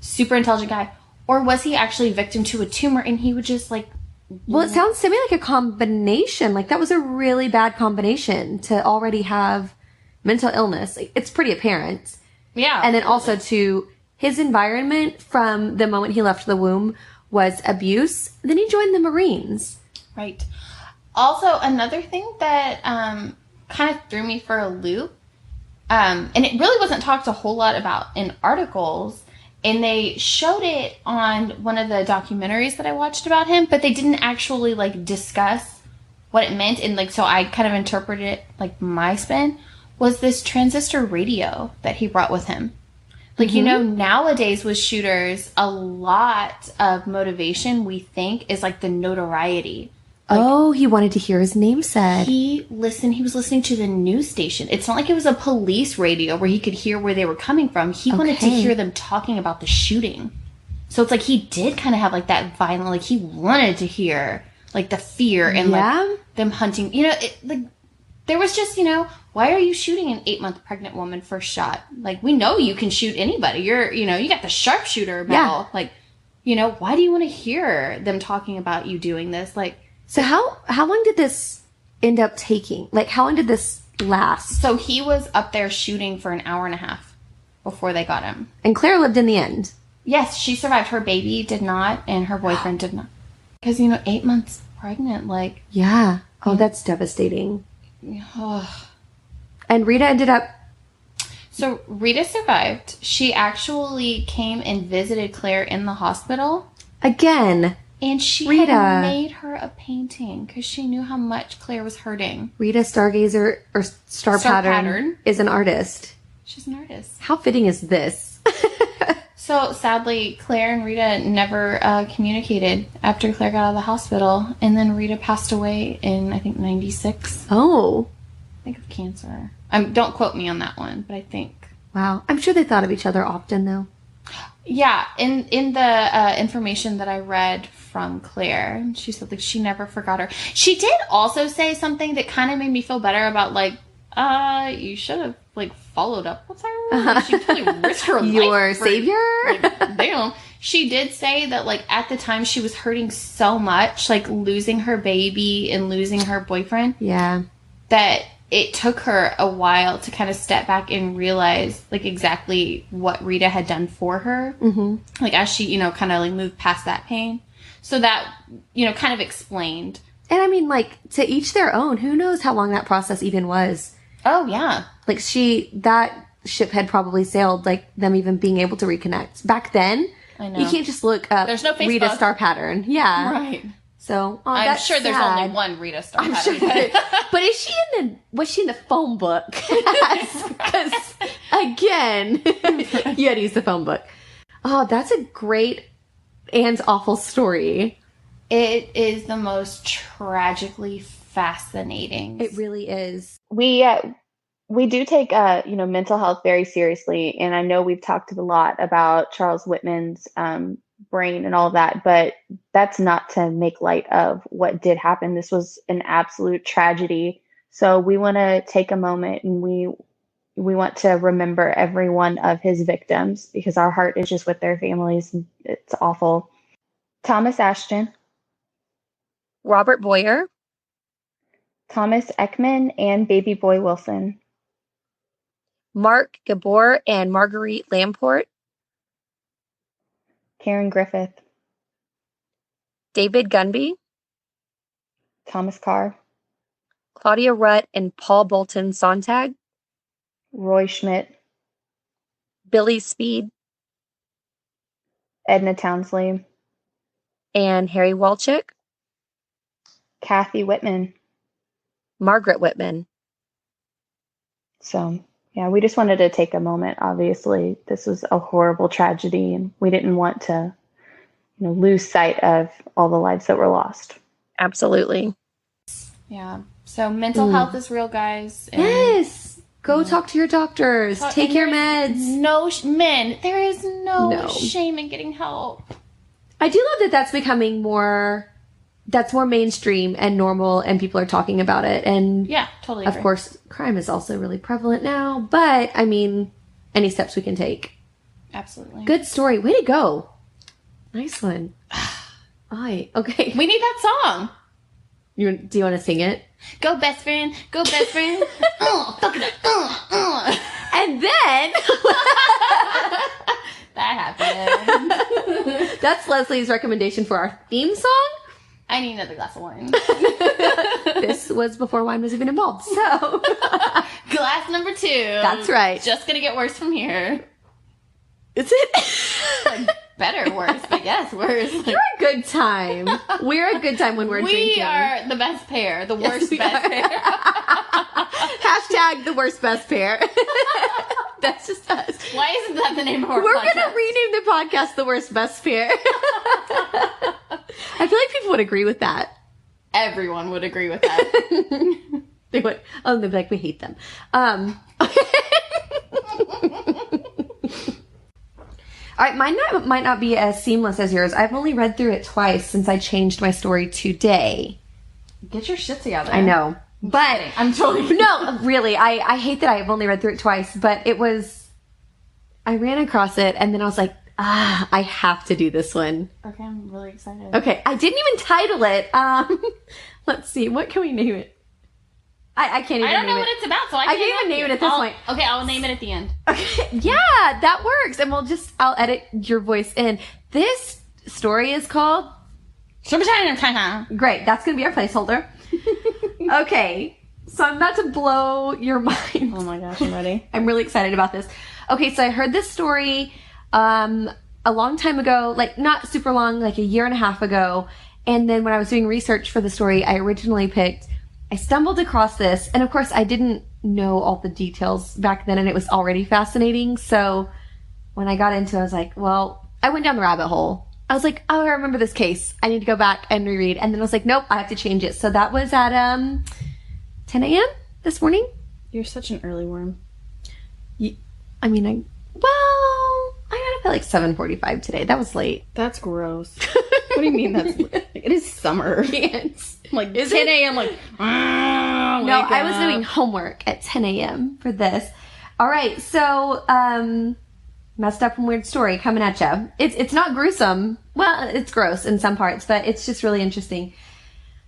Super intelligent guy. Or was he actually victim to a tumor and he would just, like... Well, it sounds to me like a combination. Like, that was a really bad combination to already have mental illness. Like, it's pretty apparent. Yeah. And then also to his environment from the moment he left the womb was abuse. Then he joined the Marines. Right. Also, another thing that kind of threw me for a loop, and it really wasn't talked a whole lot about in articles, and they showed it on one of the documentaries that I watched about him, but they didn't actually, like, discuss what it meant, and, like, so I kind of interpreted it, like, my spin, was this transistor radio that he brought with him. Like, you know, nowadays with shooters, a lot of motivation, we think, is, like, the notoriety. Like, he wanted to hear his name said. He was listening to the news station. It's not like it was a police radio where he could hear where they were coming from. He wanted to hear them talking about the shooting. So it's like he did kind of have, like, that violent, like, he wanted to hear, like, the fear and, like, them hunting. You know, like, there was just, you know, why are you shooting an 8-month pregnant woman first shot? Like, we know you can shoot anybody. You're, you know, you got the sharpshooter medal. Like, you know, why do you want to hear them talking about you doing this? Like, so how long did this end up taking? Like, how long did this last? So he was up there shooting for an hour and a half before they got him. And Claire lived in the end. Yes, she survived. Her baby did not, and her boyfriend did not. Because, you know, 8 months pregnant, like... Yeah. Oh, that's devastating. Ugh. And Rita ended up... So Rita survived. She actually came and visited Claire in the hospital. Again. And she had made her a painting because she knew how much Claire was hurting. Rita Stargazer, or Star Pattern, is an artist. She's an artist. How fitting is this? So, sadly, Claire and Rita never communicated after Claire got out of the hospital. And then Rita passed away in, I think, 96. Oh. I think of cancer. Don't quote me on that one, but I think. Wow. I'm sure they thought of each other often, though. Yeah, in the information that I read from Claire, she said, like, she never forgot her. She did also say something that kind of made me feel better about, like, you should have, like, followed up with her. Like, she totally risked her life. Your savior? Like, damn. She did say that, like, at the time she was hurting so much, like, losing her baby and losing her boyfriend. Yeah. That it took her a while to kind of step back and realize, like, exactly what Rita had done for her. Mm-hmm. Like, as she, you know, kind of, like, moved past that pain. So that, you know, kind of explained. And I mean, like, to each their own. Who knows how long that process even was? Oh, yeah. Like, that ship had probably sailed, like, them even being able to reconnect. Back then, I know. You can't just look up There's no Facebook. Rita Star Pattern. Yeah. Right. So, I'm sure there's only one Rita Star Pattern. Sure. But was she in the phone book? Because, again, you had to use the phone book. Oh, that's a great and awful story. It is the most tragically fascinating. It really is. We do take mental health very seriously, and I know we've talked a lot about Charles Whitman's brain and all of that, but that's not to make light of what did happen. This was an absolute tragedy. So we want to take a moment and we want to remember every one of his victims because our heart is just with their families. It's awful. Thomas Ashton, Robert Boyer, Thomas Ekman, and baby boy Wilson, Mark Gabor and Marguerite Lamport, Karen Griffith, David Gunby, Thomas Carr, Claudia Rutt and Paul Bolton Sontag, Roy Schmidt, Billy Speed, Edna Townsley, and Harry Walchik, Kathy Whitman, Margaret Whitman. So, yeah, we just wanted to take a moment. Obviously, this was a horrible tragedy, and we didn't want to, lose sight of all the lives that were lost. Absolutely. Yeah. So mental health is real, guys. And yes. Go talk to your doctors. Take your meds. There is no shame in getting help. I do love that that's becoming more that's more mainstream and normal, and people are talking about it. And Yeah, totally of agree. course, crime is also really prevalent now. But, I mean, any steps we can take. Absolutely. Good story. Way to go. Nice one. Aye. Okay. We need that song. Do you want to sing it? Go best friend. Go best friend. Fuck it up. And then... That happened. That's Leslie's recommendation for our theme song. I need another glass of wine. This was before wine was even involved, so... Glass number 2. That's right. Just gonna get worse from here. Is it? Like, better worse, but yes, worse. You're a good time. We're a good time when we're drinking. We are the best pair. The Yes, worst we best are. pair. Hashtag the worst best pair. That's just us. Why isn't that the name of our We're podcast? going to rename the podcast the worst best pair. I feel like people would agree with that. Everyone would agree with that. They would. Oh, they'd be like, we hate them. All right, mine might not be as seamless as yours. I've only read through it twice since I changed my story today. Get your shit together. I know. But I'm totally no, really, I hate that I've only read through it twice, but I ran across it and then I was like, I have to do this one. Okay, I'm really excited. Okay, I didn't even title it. Let's see, what can we name it? I can't even I don't name know it. what it's about, so I can't help even name you. it at this point. Okay, I'll name it at the end. Okay, yeah, that works. And I'll edit your voice in. This story is called... Great, that's going to be our placeholder. Okay, so I'm about to blow your mind. Oh my gosh, I'm ready. I'm really excited about this. Okay, so I heard this story a long time ago, like not super long, like a year and a half ago. And then when I was doing research for the story, I stumbled across this. And of course, I didn't know all the details back then, and it was already fascinating. So when I got into it, I was like, well, I went down the rabbit hole. I was like, oh, I remember this case. I need to go back and reread. And then I was like, nope, I have to change it. So that was at 10 a.m. this morning. You're such an early worm. I got up at like 7:45 today. That was late. That's gross. What do you mean that's... It is summer. Yes. Like, Is 10 it? a.m. like... No, I was doing homework at 10 a.m. for this. All right, so messed up and weird story coming at you. It's not gruesome. Well, it's gross in some parts, but it's just really interesting.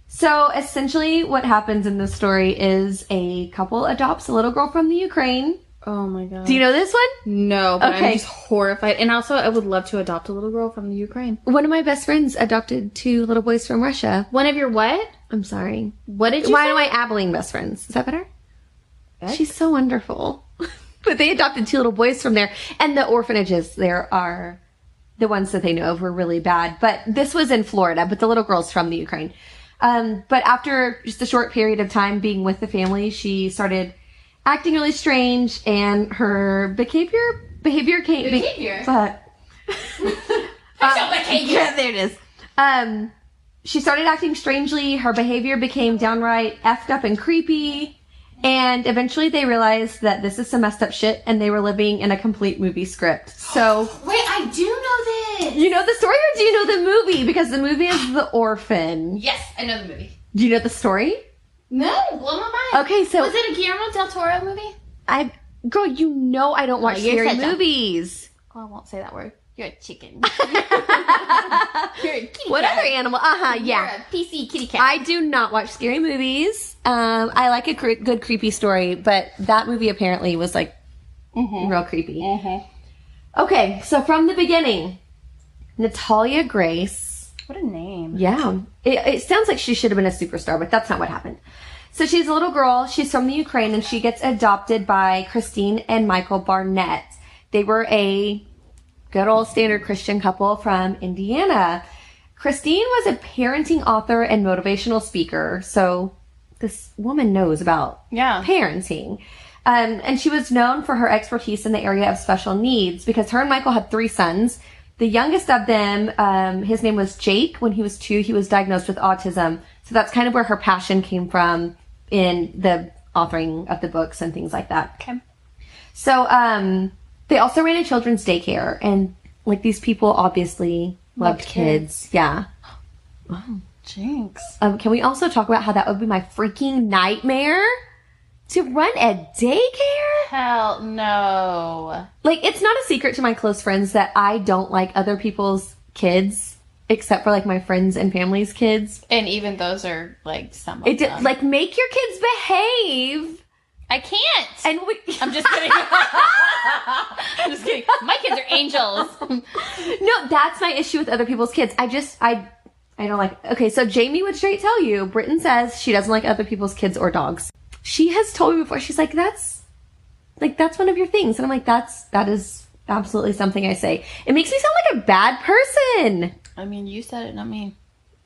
So essentially what happens in this story is a couple adopts a little girl from the Ukraine. Oh my god. Do you know this one? No, but Okay. I'm just horrified. And also, I would love to adopt a little girl from the Ukraine. One of my best friends adopted 2 little boys from Russia. One of your what? I'm sorry. What did you One say? of my Abilene best friends. Is that better? What? She's so wonderful. But they adopted 2 little boys from there. And the orphanages there are the ones that they know of were really bad. But this was in Florida, but the little girl's from the Ukraine. But after just a short period of time being with the family, she started acting really strange, and her behavior came... Behavior? But... behavior. Yeah, there it is. She started acting strangely. Her behavior became downright effed up and creepy. And eventually they realized that this is some messed up shit, and they were living in a complete movie script. So... Wait, I do know this. You know the story, or do you know the movie? Because the movie is The Orphan. Yes, I know the movie. Do you know the story? No, blow my mind. Okay, so... Was it a Guillermo del Toro movie? Girl, you know I don't watch you're scary such a- movies. Oh, I won't say that word. You're a chicken. You're a kitty What cat. other animal? Yeah. You're a PC kitty cat. I do not watch scary movies. I like a good creepy story, but that movie apparently was like real creepy. Okay, so from the beginning, Natalia Grace. What a name. Yeah. It sounds like she should have been a superstar, but that's not what happened. So she's a little girl. She's from the Ukraine, and she gets adopted by Christine and Michael Barnett. They were a good old standard Christian couple from Indiana. Christine was a parenting author and motivational speaker, so this woman knows about parenting. And she was known for her expertise in the area of special needs because her and Michael had 3 sons. The youngest of them, his name was Jake. When he was 2, he was diagnosed with autism. So that's kind of where her passion came from in the authoring of the books and things like that. Okay. So they also ran a children's daycare, and like these people obviously loved kids. Yeah. Jinx. Can we also talk about how that would be my freaking nightmare? To run a daycare? Hell no. Like, it's not a secret to my close friends that I don't like other people's kids, except for, like, my friends' and family's kids. And even those are, like, some of them. Like, make your kids behave. I can't. And I'm just kidding. I'm just kidding. My kids are angels. No, that's my issue with other people's kids. I don't like... Okay, so Jamie would straight tell you, Britton says she doesn't like other people's kids or dogs. She has told me before, she's like, that's one of your things. And I'm like, that is absolutely something I say. It makes me sound like a bad person. I mean, you said it, not me.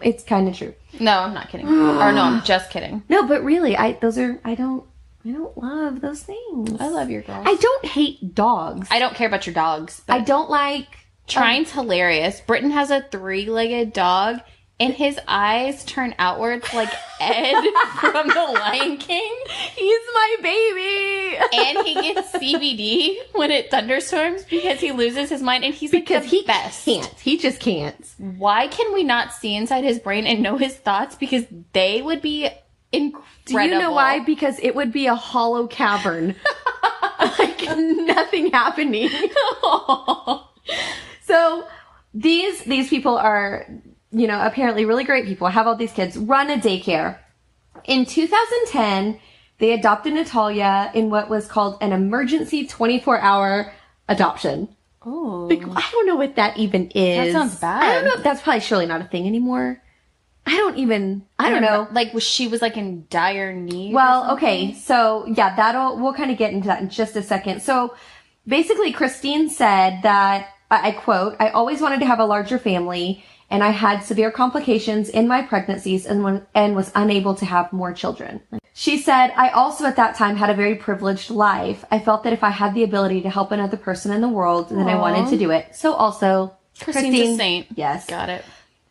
It's kind of true. No, I'm not kidding. Or no, I'm just kidding. No, but really, I don't love those things. I love your girls. I don't hate dogs. I don't care about your dogs. I don't like... Trine's hilarious. Britton has a 3-legged dog, and his eyes turn outwards like Ed from The Lion King. He's my baby. And he gets CBD when it thunderstorms because he loses his mind, and he's because like the he best. Can't. He just can't. Why can we not see inside his brain and know his thoughts? Because they would be incredible. Do you know why? Because it would be a hollow cavern. Like nothing happening. So these people are, you know, apparently really great people. Have all these kids, run a daycare. In 2010, they adopted Natalia in what was called an emergency 24-hour adoption. Oh. Like, I don't know what that even is. That sounds bad. I don't know if that's probably surely not a thing anymore. I don't know. Like, she was like in dire need. Well, okay. So yeah, we'll kind of get into that in just a second. So basically Christine said that, I quote, "I always wanted to have a larger family, and I had severe complications in my pregnancies and was unable to have more children." She said, "I also at that time had a very privileged life. I felt that if I had the ability to help another person in the world, then I wanted to do it." So also, Christine's a saint. Yes. Got it.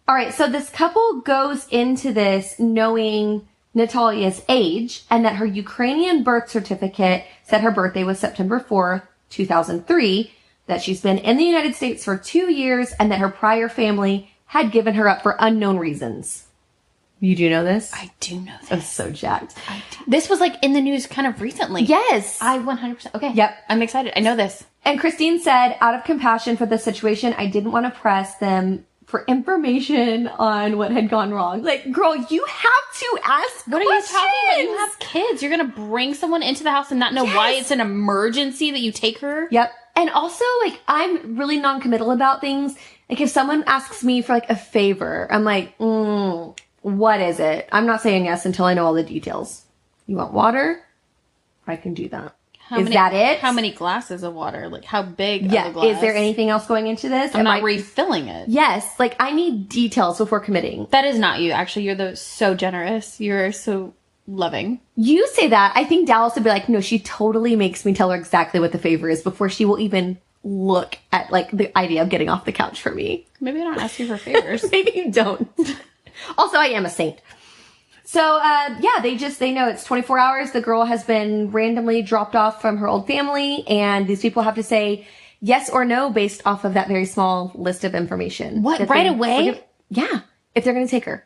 All right. So this couple goes into this knowing Natalia's age and that her Ukrainian birth certificate said her birthday was September 4th, 2003, that she's been in the United States for 2 years, and that her prior family had given her up for unknown reasons. You do know this? I do know this. I'm so jacked. This was like in the news kind of recently. Yes. I 100%. Okay. Yep. I'm excited. I know this. And Christine said, "Out of compassion for the situation, I didn't want to press them for information on what had gone wrong." Like, girl, you have to ask What are you talking about? You have kids. You're going to bring someone into the house and not know why it's an emergency that you take her? Yep. And also, like, I'm really non-committal about things. Like, if someone asks me for, like, a favor, I'm like, what is it? I'm not saying yes until I know all the details. You want water? I can do that. Is that it? How many glasses of water? Like, how big Yeah. of a glass? Is there anything else going into this? I'm not refilling it. Yes. Like, I need details before committing. That is not you. Actually, you're so generous. You're so loving. You say that. I think Dallas would be like, no, she totally makes me tell her exactly what the favor is before she will even look at, like, the idea of getting off the couch for me. Maybe I don't ask you for favors. Maybe you don't. Also, I am a saint. So, they know it's 24 hours. The girl has been randomly dropped off from her old family, and these people have to say yes or no based off of that very small list of information. What? Right away? Yeah. If they're going to take her.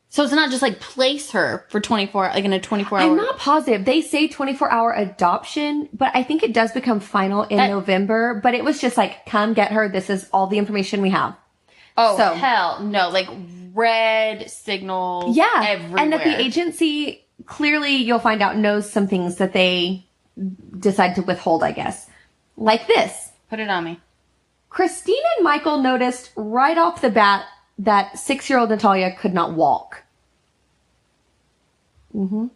So it's not just like place her for 24, like in a 24 hour. I'm not positive. They say 24-hour adoption, but I think it does become final in November. But it was just like, come get her. This is all the information we have. Oh, so, hell no. Like red signal everywhere. And that the agency clearly, you'll find out, knows some things that they decide to withhold, I guess. Like this. Put it on me. Christine and Michael noticed right off the bat that 6-year-old Natalia could not walk. The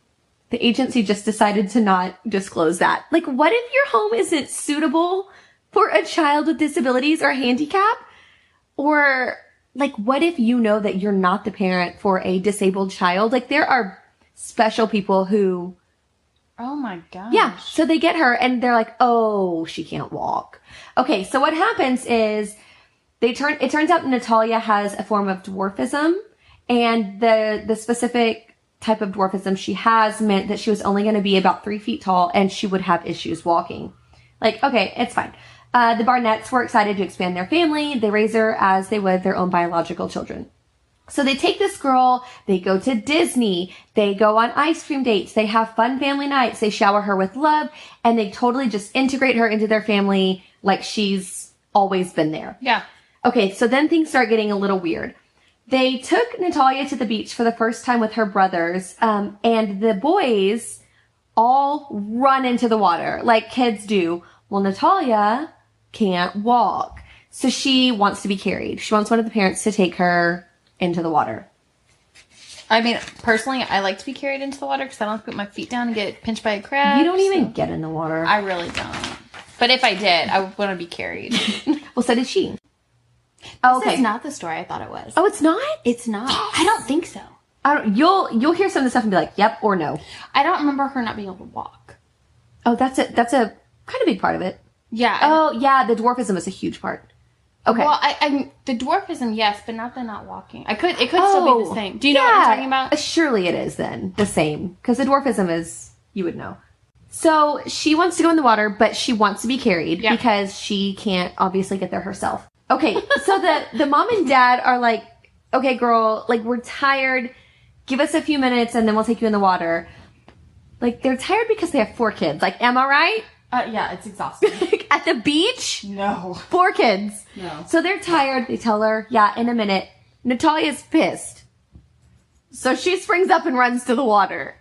agency just decided to not disclose that. Like, what if your home isn't suitable for a child with disabilities or handicap? Or, like, what if you know that you're not the parent for a disabled child? Like, there are special people who... Oh my gosh. Yeah, so they get her and they're like, oh, she can't walk. Okay, so what happens is it turns out Natalia has a form of dwarfism, and the specific type of dwarfism she has meant that she was only going to be about 3 feet tall and she would have issues walking. Like, okay, it's fine. The Barnetts were excited to expand their family. They raise her as they would their own biological children. So they take this girl, they go to Disney, they go on ice cream dates, they have fun family nights, they shower her with love, and they totally just integrate her into their family like she's always been there. Yeah. Okay, so then things start getting a little weird. They took Natalia to the beach for the first time with her brothers, and the boys all run into the water like kids do. Well, Natalia can't walk, so she wants to be carried. She wants one of the parents to take her into the water. I mean, personally, I like to be carried into the water because I don't have to put my feet down and get pinched by a crab. You don't even get in the water. I really don't. But if I did, I would want to be carried. Well, so did she. This is not the story I thought it was. Oh, it's not? It's not. I don't think so. You'll hear some of the stuff and be like, yep or no. I don't remember her not being able to walk. Oh, that's a kind of big part of it. Yeah. Oh, yeah, the dwarfism is a huge part. Okay. Well, I the dwarfism, yes, but not the not walking. It could still be the same. Do you know what I'm talking about? Surely it is then the same, because the dwarfism is, you would know. So she wants to go in the water, but she wants to be carried because she can't obviously get there herself. Okay, so the mom and dad are like, okay, girl, like, we're tired. Give us a few minutes and then we'll take you in the water. Like, they're tired because they have 4 kids. Like, am I right? Yeah, it's exhausting. At the beach? No. 4 kids. No. So they're tired. They tell her, yeah, in a minute. Natalia's pissed. So she springs up and runs to the water.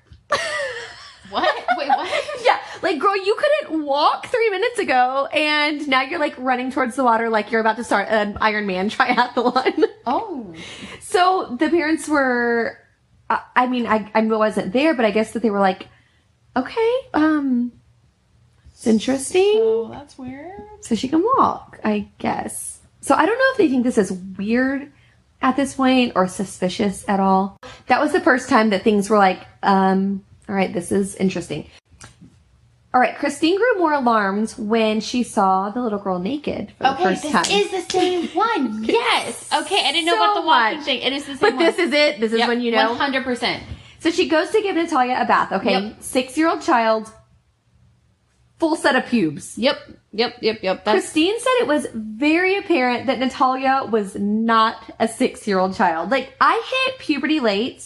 What? Wait, what? Yeah, like, girl, you couldn't walk 3 minutes ago, and now you're, like, running towards the water like you're about to start an Ironman triathlon. Oh. So the parents were, I mean, I wasn't there, but I guess that they were like, okay, it's interesting. So that's weird. So she can walk, I guess. So I don't know if they think this is weird at this point or suspicious at all. That was the first time that things were like, all right, this is interesting. All right, Christine grew more alarmed when she saw the little girl naked for the first time. Okay, this is the same one. Yes. Okay, I didn't know about the walking thing. It is the same one. But this is it. This is when you know. 100%. So she goes to give Natalia a bath, okay? Yep. 6-year-old child, full set of pubes. Yep. Christine said it was very apparent that Natalia was not a 6-year-old child. Like, I hit puberty late.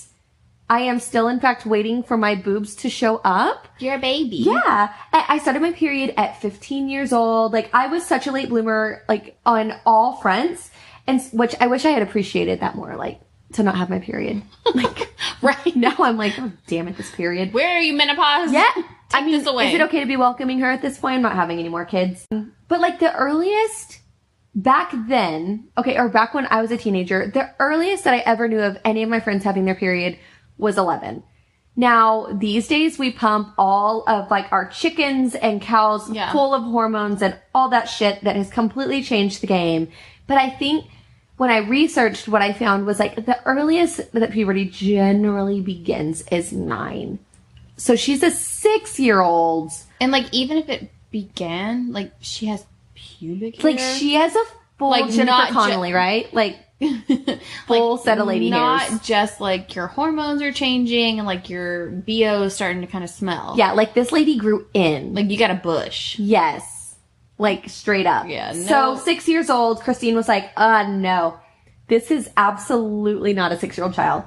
I am still, in fact, waiting for my boobs to show up. You're a baby. Yeah. I started my period at 15 years old. Like, I was such a late bloomer, like, on all fronts. And which I wish I had appreciated that more, like, to not have my period. Like, right now I'm like, oh, damn it, this period. Where are you, menopause? Yeah. Take this away. Is it okay to be welcoming her at this point? I'm not having any more kids. But, like, the earliest back then, okay, or back when I was a teenager, the earliest that I ever knew of any of my friends having their period was 11. Now, these days we pump all of like our chickens and cows full of hormones and all that shit that has completely changed the game. But I think when I researched, what I found was like the earliest that puberty generally begins is 9. So she's a 6-year-old. And like, even if it began, like, she has pubic hair. Like, she has a full like, Jennifer Connelly, right? Like, full set of lady hairs. Not just like your hormones are changing and like your BO is starting to kind of smell. Yeah, like this lady grew in. Like you got a bush. Yes. Like straight up. Yeah. No. So 6 years old, Christine was like, no, this is absolutely not a 6-year-old child.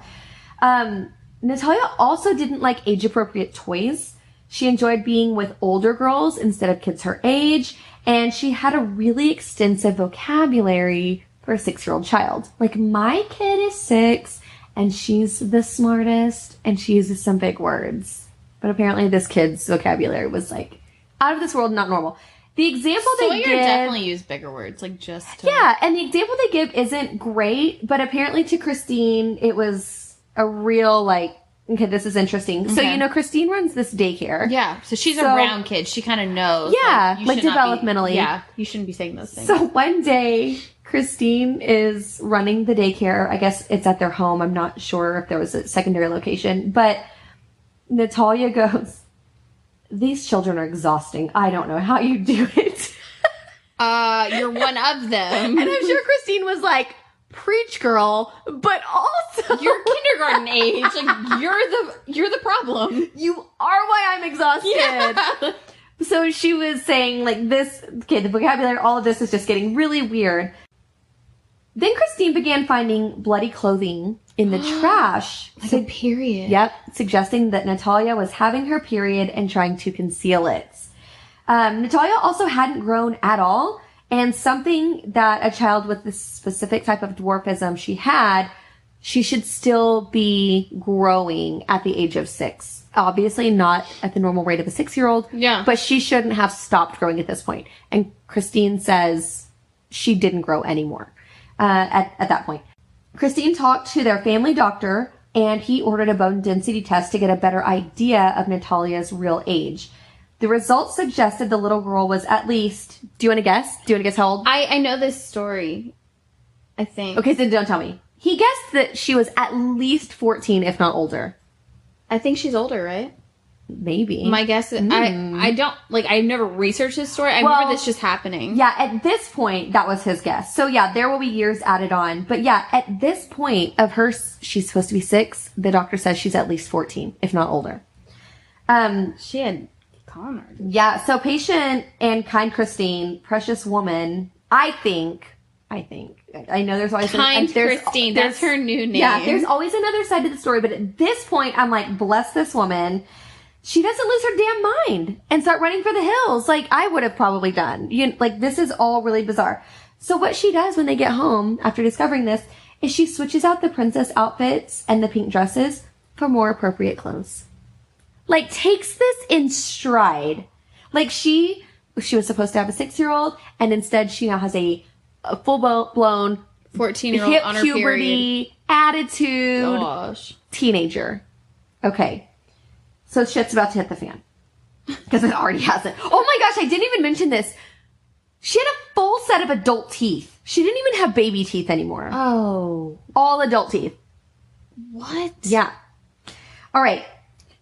Natalia also didn't like age appropriate toys. She enjoyed being with older girls instead of kids her age. And she had a really extensive vocabulary for a 6-year-old child. Like, my kid is 6, and she's the smartest, and she uses some big words. But apparently this kid's vocabulary was, like, out of this world, not normal. The example they give... definitely use bigger words, like, just to... Yeah, and the example they give isn't great, but apparently to Christine, it was a real, like, okay, this is interesting. Okay. So, you know, Christine runs this daycare. Yeah, so she's around kids. She kind of knows. Yeah, like developmentally. You shouldn't be saying those things. So one day, Christine is running the daycare. I guess it's at their home. I'm not sure if there was a secondary location. But Natalia goes, these children are exhausting. I don't know how you do it. You're one of them. And I'm sure Christine was like, preach, girl, but also you're kindergarten age. Like you're the problem. You are why I'm exhausted. Yeah. So she was saying like this, okay, the vocabulary, all of this is just getting really weird. Then Christine began finding bloody clothing in the trash. Like a period. Yep, suggesting that Natalia was having her period and trying to conceal it. Natalia also hadn't grown at all, and something that a child with this specific type of dwarfism she should still be growing at the age of 6. Obviously not at the normal rate of a 6-year-old, but she shouldn't have stopped growing at this point. And Christine says she didn't grow anymore at that point. Christine talked to their family doctor, and he ordered a bone density test to get a better idea of Natalia's real age. The results suggested the little girl was at least... Do you want to guess? Do you want to guess how old? I know this story, I think. Okay, so don't tell me. He guessed that she was at least 14, if not older. I think she's older, right? Maybe. My guess is... I don't... Like, I've never researched this story. I remember this just happening. Yeah, at this point, that was his guess. So, yeah, there will be years added on. But, yeah, at this point of her... She's supposed to be 6. The doctor says she's at least 14, if not older. She had... Connor. Yeah, so patient and kind Christine, precious woman, I know there's always... Christine, that's her new name. Yeah, there's always another side to the story, but at this point, I'm like, bless this woman. She doesn't lose her damn mind and start running for the hills like I would have probably done. This is all really bizarre. So what she does when they get home after discovering this is she switches out the princess outfits and the pink dresses for more appropriate clothes. Takes this in stride. She was supposed to have a 6-year-old, and instead she now has a full-blown 14-year-old hip on her puberty, period. attitude, Gosh. teenager. Okay. So shit's about to hit the fan. Because it already hasn't. Oh my gosh, I didn't even mention this. She had a full set of adult teeth. She didn't even have baby teeth anymore. Oh. All adult teeth. What? Yeah. All right.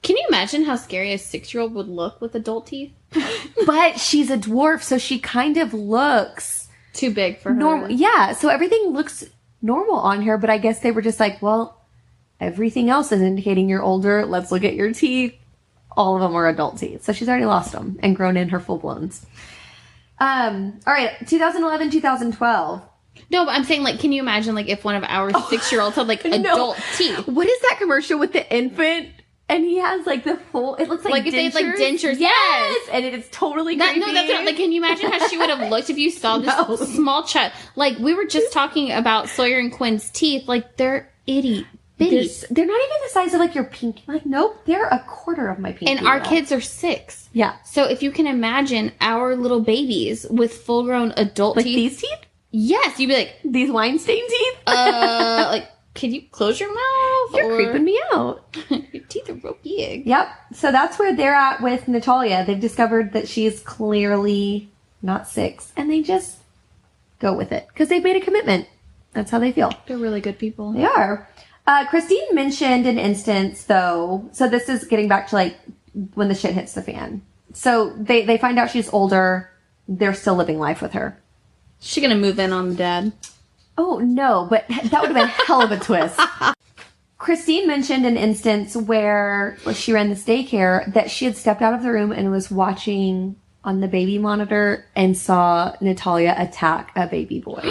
Can you imagine how scary a 6-year-old would look with adult teeth? But she's a dwarf, so she kind of looks... Too big for her. Normal. Yeah, so everything looks normal on her, but I guess they were just like, well, everything else is indicating you're older. Let's look at your teeth. All of them are adult teeth. So she's already lost them and grown in her full-blowns. All right, 2011, 2012. No, but I'm saying, can you imagine, if one of our 6-year-olds had, adult teeth? What is that commercial with the infant? And he has, the full... It looks like if they had, dentures. Yes! And it's totally creepy. No, that's what... can you imagine how she would have looked if you saw this small child? We were just talking about Sawyer and Quinn's teeth. They're itty bitty. They're not even the size of, your pinky. Nope, they're a quarter of my pinky. And our kids are 6. Yeah. So if you can imagine our little babies with full-grown adult teeth... these teeth? Yes, you'd be like... These wine-stained teeth? Can you close your mouth? You're creeping me out. Your teeth are real big. Yep. So that's where they're at with Natalia. They've discovered that she's clearly not 6. And they just go with it. Because they've made a commitment. That's how they feel. They're really good people. They are. Christine mentioned an instance, though. So this is getting back to, when the shit hits the fan. So they find out she's older. They're still living life with her. Is she going to move in on the dad? Oh, no, but that would have been hell of a twist. Christine mentioned an instance where she ran this daycare that she had stepped out of the room and was watching on the baby monitor and saw Natalia attack a baby boy.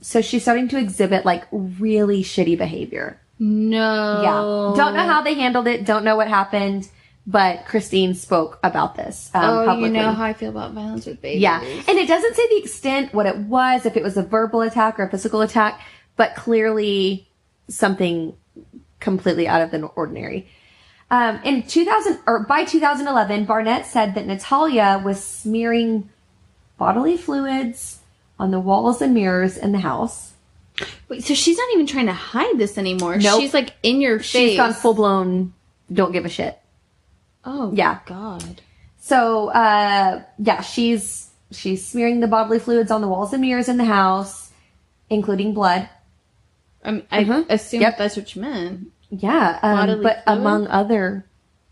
So she's starting to exhibit, really shitty behavior. No. Yeah. Don't know how they handled it. Don't know what happened. But Christine spoke about this publicly. You know how I feel about violence with babies. Yeah. And it doesn't say the extent, what it was, if it was a verbal attack or a physical attack, but clearly something completely out of the ordinary. By 2011, Barnett said that Natalia was smearing bodily fluids on the walls and mirrors in the house. Wait, so she's not even trying to hide this anymore. Nope. She's in your face. She's gone full-blown, don't give a shit. Oh, yeah. God. So, she's smearing the bodily fluids on the walls and mirrors in the house, including blood. I assume that's what you meant. Yeah, but fluid? among other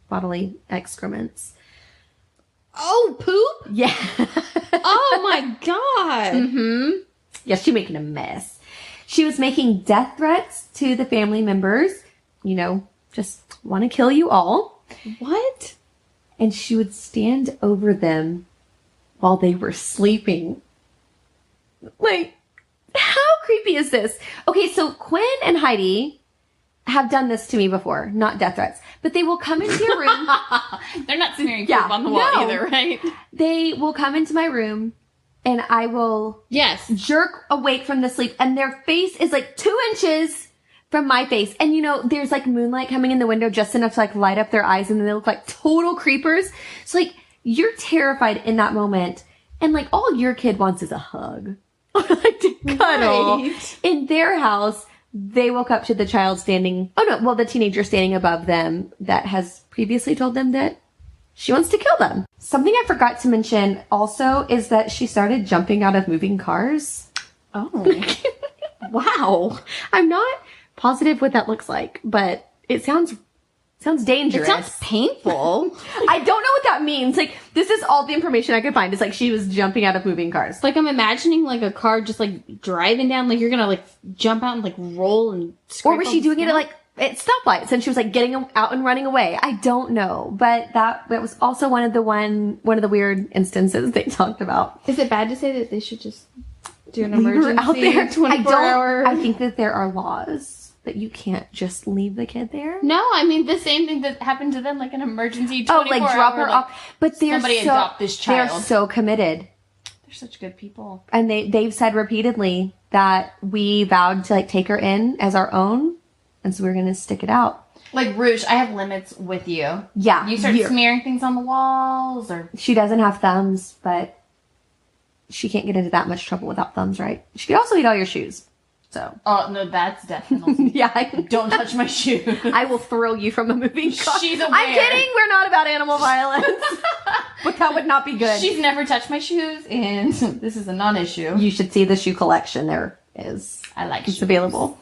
bodily excrements. Oh, poop? Yeah. Oh, my God. Mm-hmm. Yeah, she's making a mess. She was making death threats to the family members. Just want to kill you all. What? And she would stand over them while they were sleeping. How creepy is this? Okay, so Quinn and Heidi have done this to me before. Not death threats. But they will come into your room. They're not smearing poop on the wall either, right? They will come into my room and I will jerk awake from the sleep and their face is like 2 inches from my face. And you know, there's like moonlight coming in the window just enough to like light up their eyes and then they look like total creepers. So like, you're terrified in that moment. And like, all your kid wants is a hug. Or like to cuddle. Right. In their house, they woke up to the child standing, the teenager standing above them that has previously told them that she wants to kill them. Something I forgot to mention also is that she started jumping out of moving cars. Oh. Wow. I'm not positive what that looks like, but it sounds dangerous. It sounds painful. I don't know what that means. Like, this is all the information I could find. It's like she was jumping out of moving cars. Like, I'm imagining, like, a car just, like, driving down. Like, you're gonna, like, jump out and, like, roll and scrape. Or was she doing it at stoplights and she was, like, getting out and running away? I don't know. But that was also one of the weird instances they talked about. Is it bad to say that they should just do an emergency out there 24-hour? I think that there are laws that you can't just leave the kid there. No, I mean the same thing that happened to them, like an emergency 24-hour. Oh, like drop her off. But somebody adopt this child. They're so committed. They're such good people. And they've said repeatedly that we vowed to like take her in as our own, and so we're gonna stick it out. Like, Rouge, I have limits with you. Yeah. You start smearing things on the walls, or... She doesn't have thumbs, but she can't get into that much trouble without thumbs, right? She could also eat all your shoes. So. Oh, no, that's definitely. Don't touch my shoe. I will throw you from a moving car. She's aware. I'm kidding. We're not about animal violence. But that would not be good. She's never touched my shoes, and this is a non-issue. You should see the shoe collection there is. I like shoes. It's available.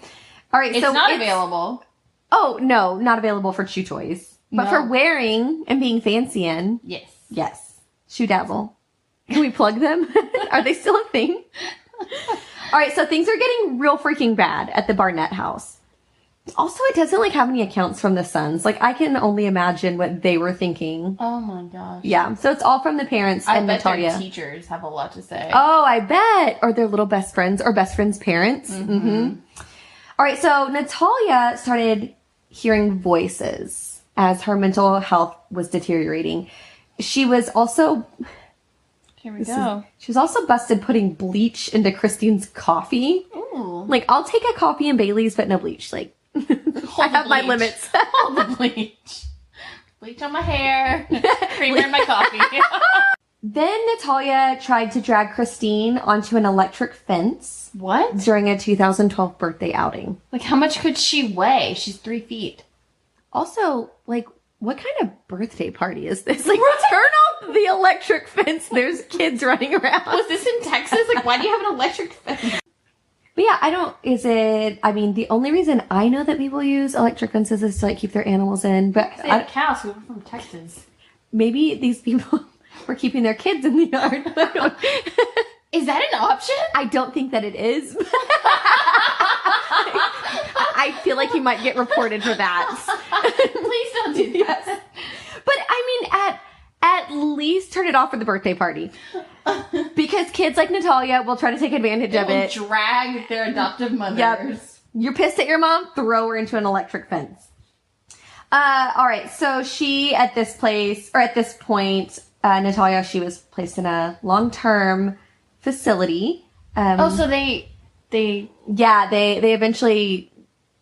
All right, it's not available. Oh, no, not available for chew toys. But for wearing and being fancy in. Yes. Yes. Shoe Dazzle. Can we plug them? Are they still a thing? All right, so things are getting real freaking bad at the Barnett house. Also, it doesn't like have any accounts from the sons. Like, I can only imagine what they were thinking. Oh my gosh. Yeah, so it's all from the parents and Natalia. Their teachers have a lot to say. Oh, I bet. Or their little best friends or best friends' parents. Mm-hmm. All right, so Natalia started hearing voices as her mental health was deteriorating. She was also... Here we go. She was also busted putting bleach into Christine's coffee. Ooh. Like, I'll take a coffee and Bailey's, but no bleach. Like, I have my limits. All the bleach. Bleach on my hair. Creamer in my coffee. Then Natalia tried to drag Christine onto an electric fence. What? During a 2012 birthday outing. Like, how much could she weigh? She's 3 feet. Also, like, what kind of birthday party is this? Like, turn off the electric fence. There's kids running around. Was this in Texas? Like, why do you have an electric fence? But yeah, the only reason I know that people use electric fences is to, like, keep their animals in. But they have cows who are from Texas. Maybe these people were keeping their kids in the yard. Is that an option? I don't think that it is. I feel like you might get reported for that. Please don't do that. Yes. But I mean, at least turn it off for the birthday party. Because kids like Natalia will try to take advantage of it. Drag their adoptive mothers. Yep. You're pissed at your mom? Throw her into an electric fence. All right. So at this point, Natalia, she was placed in a long-term facility. So they eventually,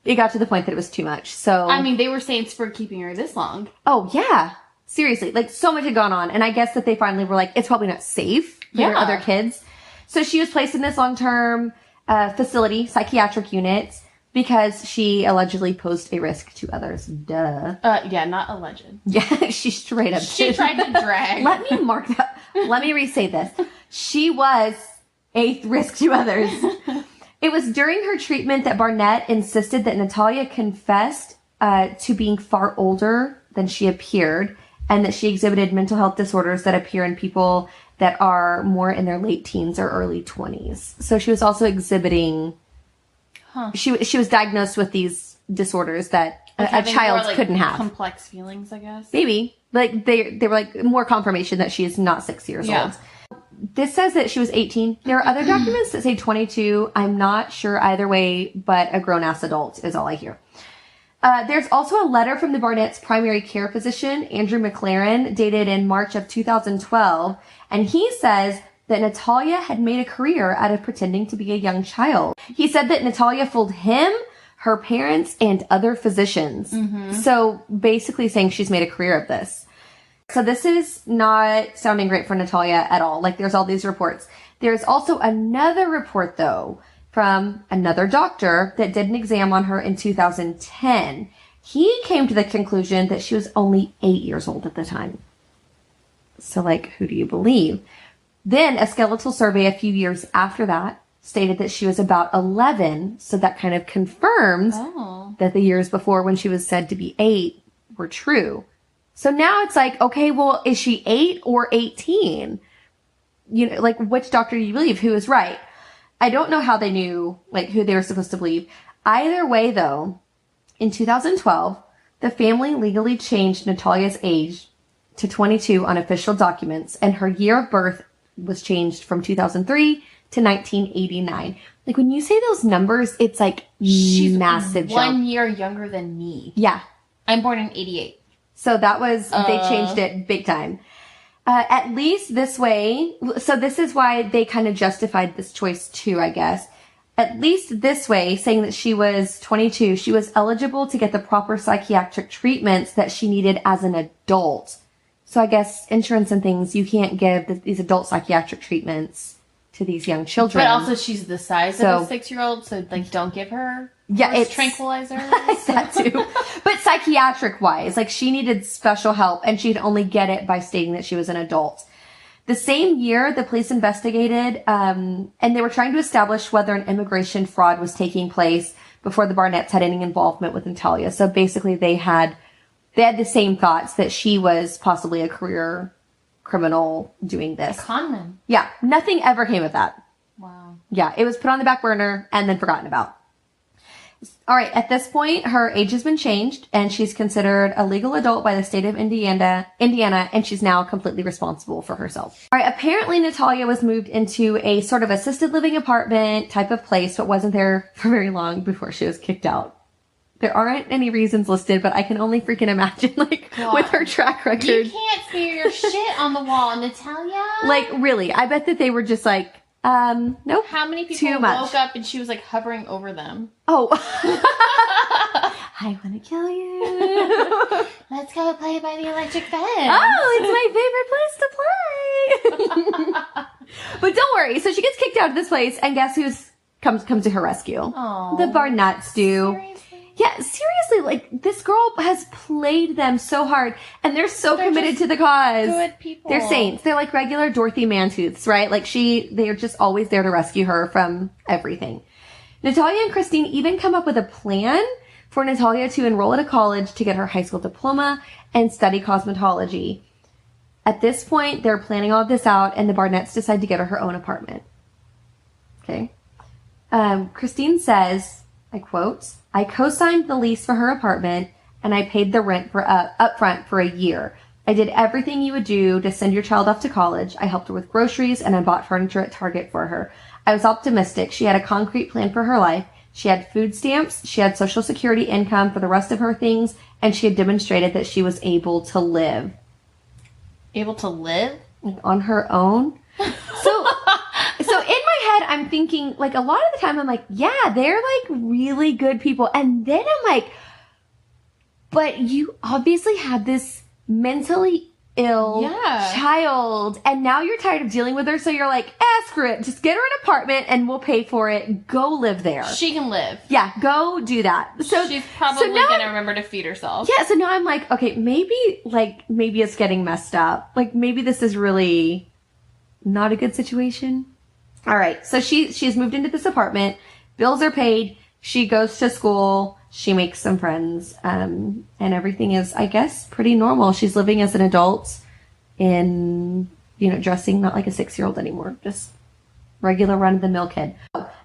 it got to the point that it was too much. So I mean, they were saints for keeping her this long. Oh yeah, seriously, like so much had gone on, and I guess that they finally were like, it's probably not safe for your other kids. So she was placed in this long-term facility, psychiatric unit, because she allegedly posed a risk to others. Duh. Yeah, not alleged. Yeah, she straight up. She tried to drag. Let me mark that. Let me re-say this. She was a risk to others. It was during her treatment that Barnett insisted that Natalia confessed to being far older than she appeared, and that she exhibited mental health disorders that appear in people that are more in their late teens or early 20s. So she was also exhibiting... She was diagnosed with these disorders that a child more, like, couldn't have. Complex feelings, I guess. Maybe. Like, they were like more confirmation that she is not 6 years old. This says that she was 18. There are other documents that say 22. I'm not sure either way, but a grown-ass adult is all I hear. There's also a letter from the Barnett's primary care physician, Andrew McLaren, dated in March of 2012, and he says that Natalia had made a career out of pretending to be a young child. He said that Natalia fooled him, her parents, and other physicians. So basically saying she's made a career of this. So this is not sounding great for Natalia at all. Like, there's all these reports. There's also another report, though, from another doctor that did an exam on her in 2010. He came to the conclusion that she was only 8 years old at the time. So, like, who do you believe? Then a skeletal survey a few years after that stated that she was about 11. So that kind of confirms that the years before, when she was said to be 8, were true. So now it's like, okay, well, is she 8 or 18? You know, like, which doctor do you believe? Who is right? I don't know how they knew, like, who they were supposed to believe. Either way, though, in 2012, the family legally changed Natalia's age to 22 on official documents, and her year of birth was changed from 2003 to 1989. Like, when you say those numbers, it's like She's massive jump. 1 year younger than me. Yeah. I'm born in 88. So that was, they changed it big time. At least this way, so this is why they kind of justified this choice too, I guess. At least this way, saying that she was 22, she was eligible to get the proper psychiatric treatments that she needed as an adult. So I guess insurance and things, you can't give these adult psychiatric treatments to these young children. But also she's the size of a 6-year-old, so, like, don't give her it's tranquilizers. That too. But psychiatric wise, like, she needed special help, and she'd only get it by stating that she was an adult. The same year, the police investigated, and they were trying to establish whether an immigration fraud was taking place before the Barnetts had any involvement with Natalia. So basically they had the same thoughts that she was possibly a career criminal doing this. A conman. Yeah. Nothing ever came of that. Wow. Yeah. It was put on the back burner and then forgotten about. All right. At this point, her age has been changed, and she's considered a legal adult by the state of Indiana, and she's now completely responsible for herself. All right. Apparently, Natalia was moved into a sort of assisted living apartment type of place, but wasn't there for very long before she was kicked out. There aren't any reasons listed, but I can only freaking imagine, like, God. with her track record. You can't smear your shit on the wall, Natalia. Like, really, I bet that they were just like, nope. How many people woke up and she was, like, hovering over them? Oh. I want to kill you. Let's go play by the electric fence. Oh, it's my favorite place to play. But don't worry. So she gets kicked out of this place, and guess who's comes to her rescue? Aww. The Barnetts do. Seriously? Yeah, seriously, like, this girl has played them so hard, and they're so committed to the cause. Good people. They're saints. They're like regular Dorothy Mantooths, right? Like, they're just always there to rescue her from everything. Natalia and Christine even come up with a plan for Natalia to enroll at a college to get her high school diploma and study cosmetology. At this point, they're planning all of this out, and the Barnetts decide to get her own apartment. Okay. Christine says, I quote, "I co-signed the lease for her apartment, and I paid the rent for upfront for a year. I did everything you would do to send your child off to college. I helped her with groceries, and I bought furniture at Target for her. I was optimistic. She had a concrete plan for her life. She had food stamps, she had Social Security income for the rest of her things, and she had demonstrated that she was able to live." Able to live? Like, on her own. So in my head, I'm thinking, like, a lot of the time I'm like, yeah, they're like really good people. And then I'm like, but you obviously had this mentally ill child, and now you're tired of dealing with her. So you're like, screw it. Just get her an apartment and we'll pay for it. Go live there. She can live. Yeah, go do that. So she's probably going to remember to feed herself. Yeah, so now I'm like, okay, maybe it's getting messed up. Like, maybe this is really not a good situation. All right, so she's moved into this apartment. Bills are paid. She goes to school. She makes some friends. And everything is, I guess, pretty normal. She's living as an adult in, dressing not like a 6-year-old anymore. Just regular run-of-the-mill kid.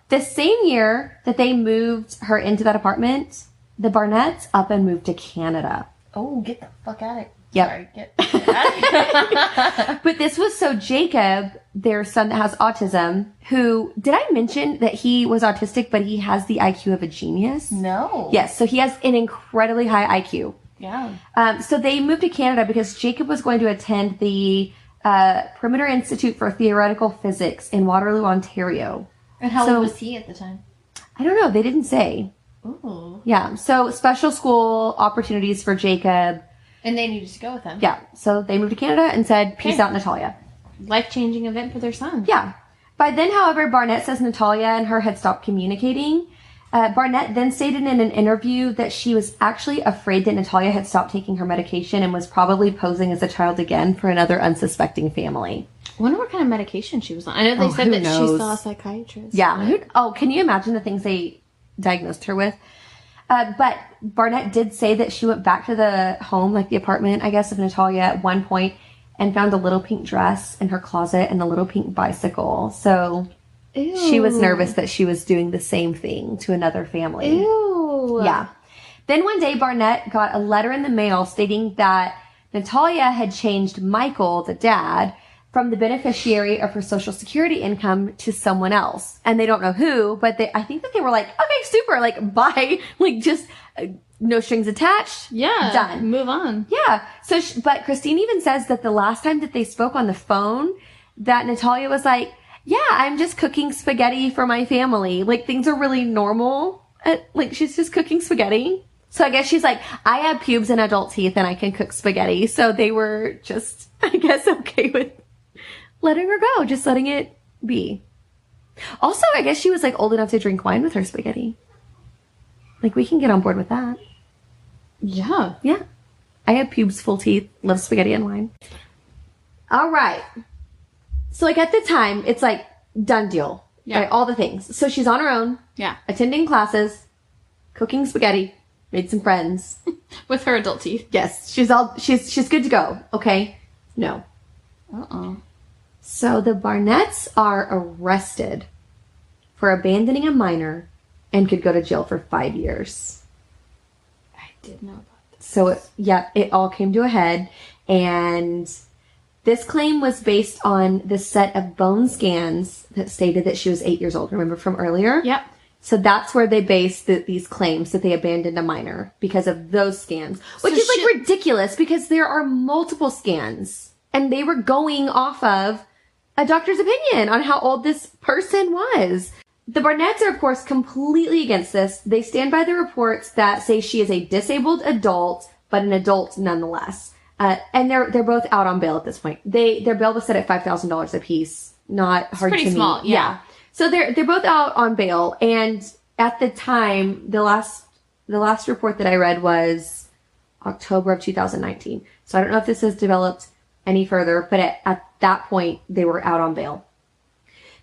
The same year that they moved her into that apartment, the Barnetts up and moved to Canada. Oh, get the fuck out of Yep. Sorry, get that. But this was so Jacob, their son that has autism, who, did I mention that he was autistic, but he has the IQ of a genius? No. Yes, so he has an incredibly high IQ. Yeah. So they moved to Canada because Jacob was going to attend the Perimeter Institute for Theoretical Physics in Waterloo, Ontario. And how old was he at the time? I don't know. They didn't say. Ooh. Yeah. So special school opportunities for Jacob. And they needed to go with him. Yeah. So they moved to Canada and said, peace Okay. out, Natalia. Life-changing event for their son. Yeah. By then, however, Barnett says Natalia and her had stopped communicating. Barnett then stated in an interview that she was actually afraid that Natalia had stopped taking her medication and was probably posing as a child again for another unsuspecting family. I wonder what kind of medication she was on. I know they said who that knows? she saw a psychiatrist. Yeah. Can you imagine the things they diagnosed her with? But Barnett did say that she went back to the home, like the apartment, I guess, of Natalia at one point and found a little pink dress in her closet and a little pink bicycle. So Ew. she was nervous that she was doing the same thing to another family. Ew. Yeah. Then one day, Barnett got a letter in the mail stating that Natalia had changed Michael, the dad, from the beneficiary of her Social Security income to someone else. And they don't know who, but I think that they were like, okay, super, like, bye. Like, just no strings attached. Yeah. Done. Move on. Yeah. So, but Christine even says that the last time that they spoke on the phone, that Natalia was like, yeah, I'm just cooking spaghetti for my family. Like, things are really normal. Like, she's just cooking spaghetti. So I guess she's like, I have pubes and adult teeth and I can cook spaghetti. So they were just, I guess, okay with letting her go, just letting it be. Also, I guess she was like old enough to drink wine with her spaghetti. Like, we can get on board with that. Yeah. Yeah. I have pubes, full teeth, love spaghetti and wine. All right. So, like, at the time, it's like, done deal. Yeah. Right? All the things. So she's on her own. Yeah. Attending classes, cooking spaghetti, made some friends. With her adult teeth. Yes. She's good to go. Okay. No. Uh-oh. So the Barnetts are arrested for abandoning a minor and could go to jail for 5 years. I did know about this. So, it all came to a head. And this claim was based on the set of bone scans that stated that she was 8 years old. Remember from earlier? Yep. So that's where they based these claims that they abandoned a minor because of those scans. Which is like ridiculous because there are multiple scans. And they were going off of a doctor's opinion on how old this person was. The Barnetts are, of course, completely against this. They stand by the reports that say she is a disabled adult, but an adult nonetheless. And they're both out on bail at this point. Their bail was set at $5,000 apiece. Not hard to meet. Pretty small, yeah. So they're both out on bail. And at the time, the last report that I read was October of 2019. So I don't know if this has developed any further, but at that point, they were out on bail.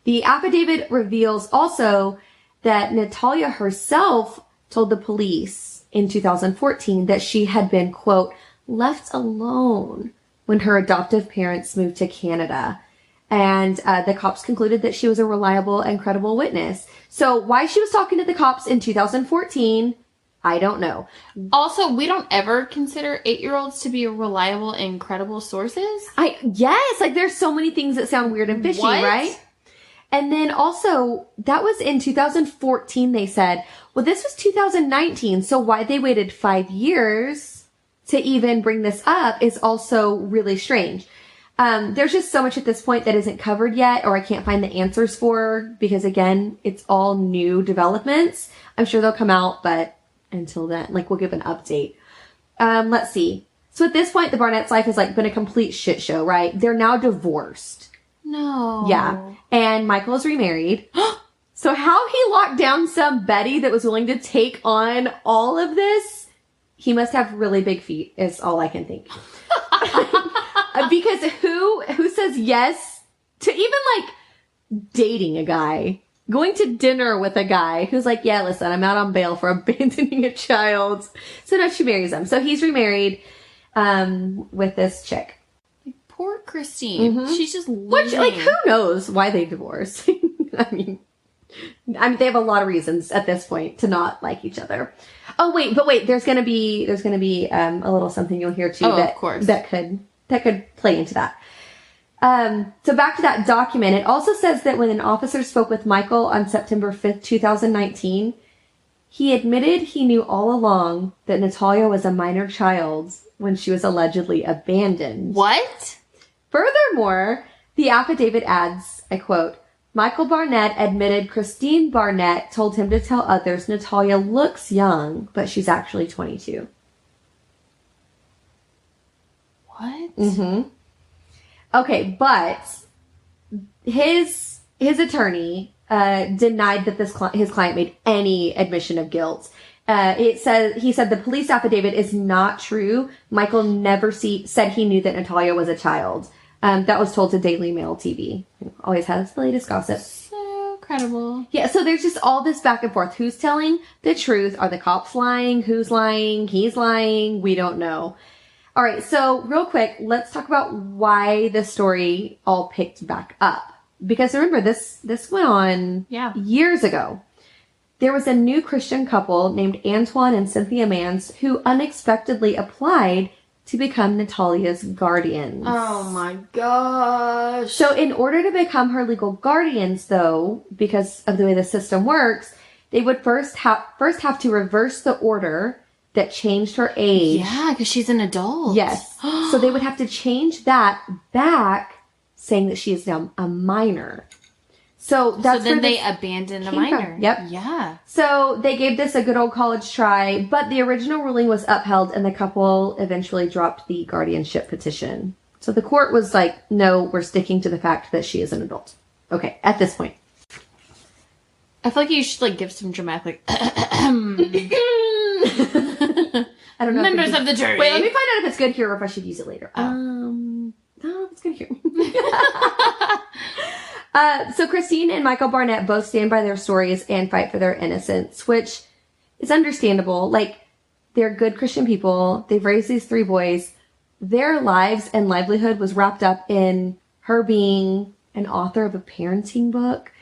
The affidavit reveals also that Natalia herself told the police in 2014 that she had been, quote, left alone when her adoptive parents moved to Canada. And the cops concluded that she was a reliable and credible witness. So why she was talking to the cops in 2014, I don't know. Also, we don't ever consider 8-year-olds to be reliable and credible sources. Yes, like there's so many things that sound weird and fishy, What? right? And then also, that was in 2014, they said. Well, this was 2019, so why they waited 5 years to even bring this up is also really strange. There's just so much at this point that isn't covered yet, or I can't find the answers for, because again, it's all new developments. I'm sure they'll come out, but until then, like, we'll give an update. Let's see. So at this point, the Barnett's life has like been a complete shit show, right? They're now divorced. No. Yeah. And Michael is remarried. So how he locked down some Betty that was willing to take on all of this, he must have really big feet, is all I can think. Because who says yes to even like dating a guy? Going to dinner with a guy who's like, yeah, listen, I'm out on bail for abandoning a child. So now she marries him. So he's remarried with this chick. Poor Christine. Mhm. She's just Which, like, who knows why they divorced? I mean, I mean, they have a lot of reasons at this point to not like each other. Oh, wait, there's gonna be a little something you'll hear too of course. that could play into that. So back to that document, it also says that when an officer spoke with Michael on September 5th, 2019, he admitted he knew all along that Natalia was a minor child when she was allegedly abandoned. What? Furthermore, the affidavit adds, I quote, Michael Barnett admitted Christine Barnett told him to tell others Natalia looks young, but she's actually 22. What? Mm-hmm. Okay, but his attorney denied that his client made any admission of guilt. He said the police affidavit is not true. Michael never said he knew that Natalia was a child. That was told to Daily Mail TV. Always has the latest gossip. So credible. Yeah, so there's just all this back and forth. Who's telling the truth? Are the cops lying? Who's lying? He's lying? We don't know. All right, so real quick, let's talk about why the story all picked back up. Because remember, this went on years ago. There was a new Christian couple named Antoine and Cynthia Mans who unexpectedly applied to become Natalia's guardians. Oh my gosh. So in order to become her legal guardians, though, because of the way the system works, they would first have to reverse the order that changed her age. Yeah, because she's an adult. Yes. So they would have to change that back, saying that she is now a minor. So that's then they abandoned a minor. Yep. Yeah. So they gave this a good old college try, but the original ruling was upheld and the couple eventually dropped the guardianship petition. So the court was like, no, we're sticking to the fact that she is an adult. Okay, at this point. I feel like you should give some dramatic I don't know. Members of the jury. Wait, let me find out if it's good here or if I should use it later. No, it's good here. So Christine and Michael Barnett both stand by their stories and fight for their innocence, which is understandable. They're good Christian people. They've raised these 3 boys. Their lives and livelihood was wrapped up in her being an author of a parenting book,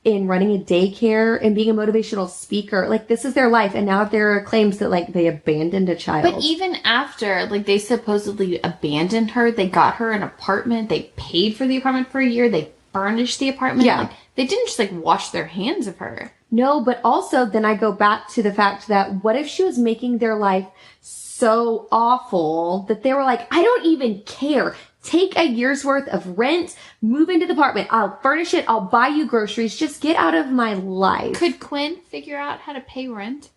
in running a daycare, and being a motivational speaker. This is their life. And now there are claims that, they abandoned a child. But even after, they supposedly abandoned her, they got her an apartment, they paid for the apartment for a year, they furnished the apartment. Yeah. They didn't just, wash their hands of her. No, but also then I go back to the fact that what if she was making their life so awful that they were like, I don't even care. Take a year's worth of rent, move into the apartment. I'll furnish it. I'll buy you groceries. Just get out of my life. Could Quinn figure out how to pay rent?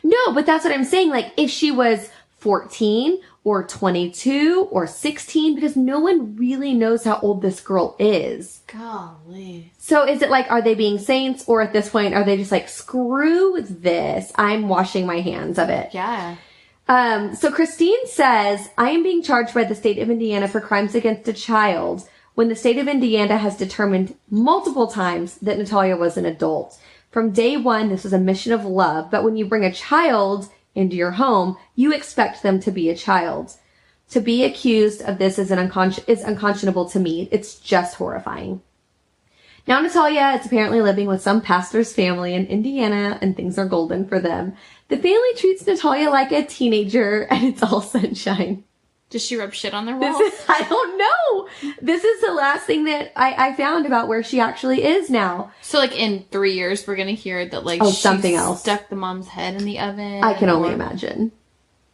No, but that's what I'm saying. If she was 14 or 22 or 16, because no one really knows how old this girl is. Golly. So is it are they being saints, or at this point are they just screw this, I'm washing my hands of it? Yeah. So Christine says, I am being charged by the state of Indiana for crimes against a child when the state of Indiana has determined multiple times that Natalia was an adult. From day one, this is a mission of love, but when you bring a child into your home, you expect them to be a child. To be accused of this is unconscionable to me. It's just horrifying. Now Natalia is apparently living with some pastor's family in Indiana, and things are golden for them. The family treats Natalia like a teenager, and it's all sunshine. Does she rub shit on their walls? I don't know. This is the last thing that I found about where she actually is now. So, in 3 years, we're going to hear that, she something else stuck the mom's head in the oven. I can only imagine.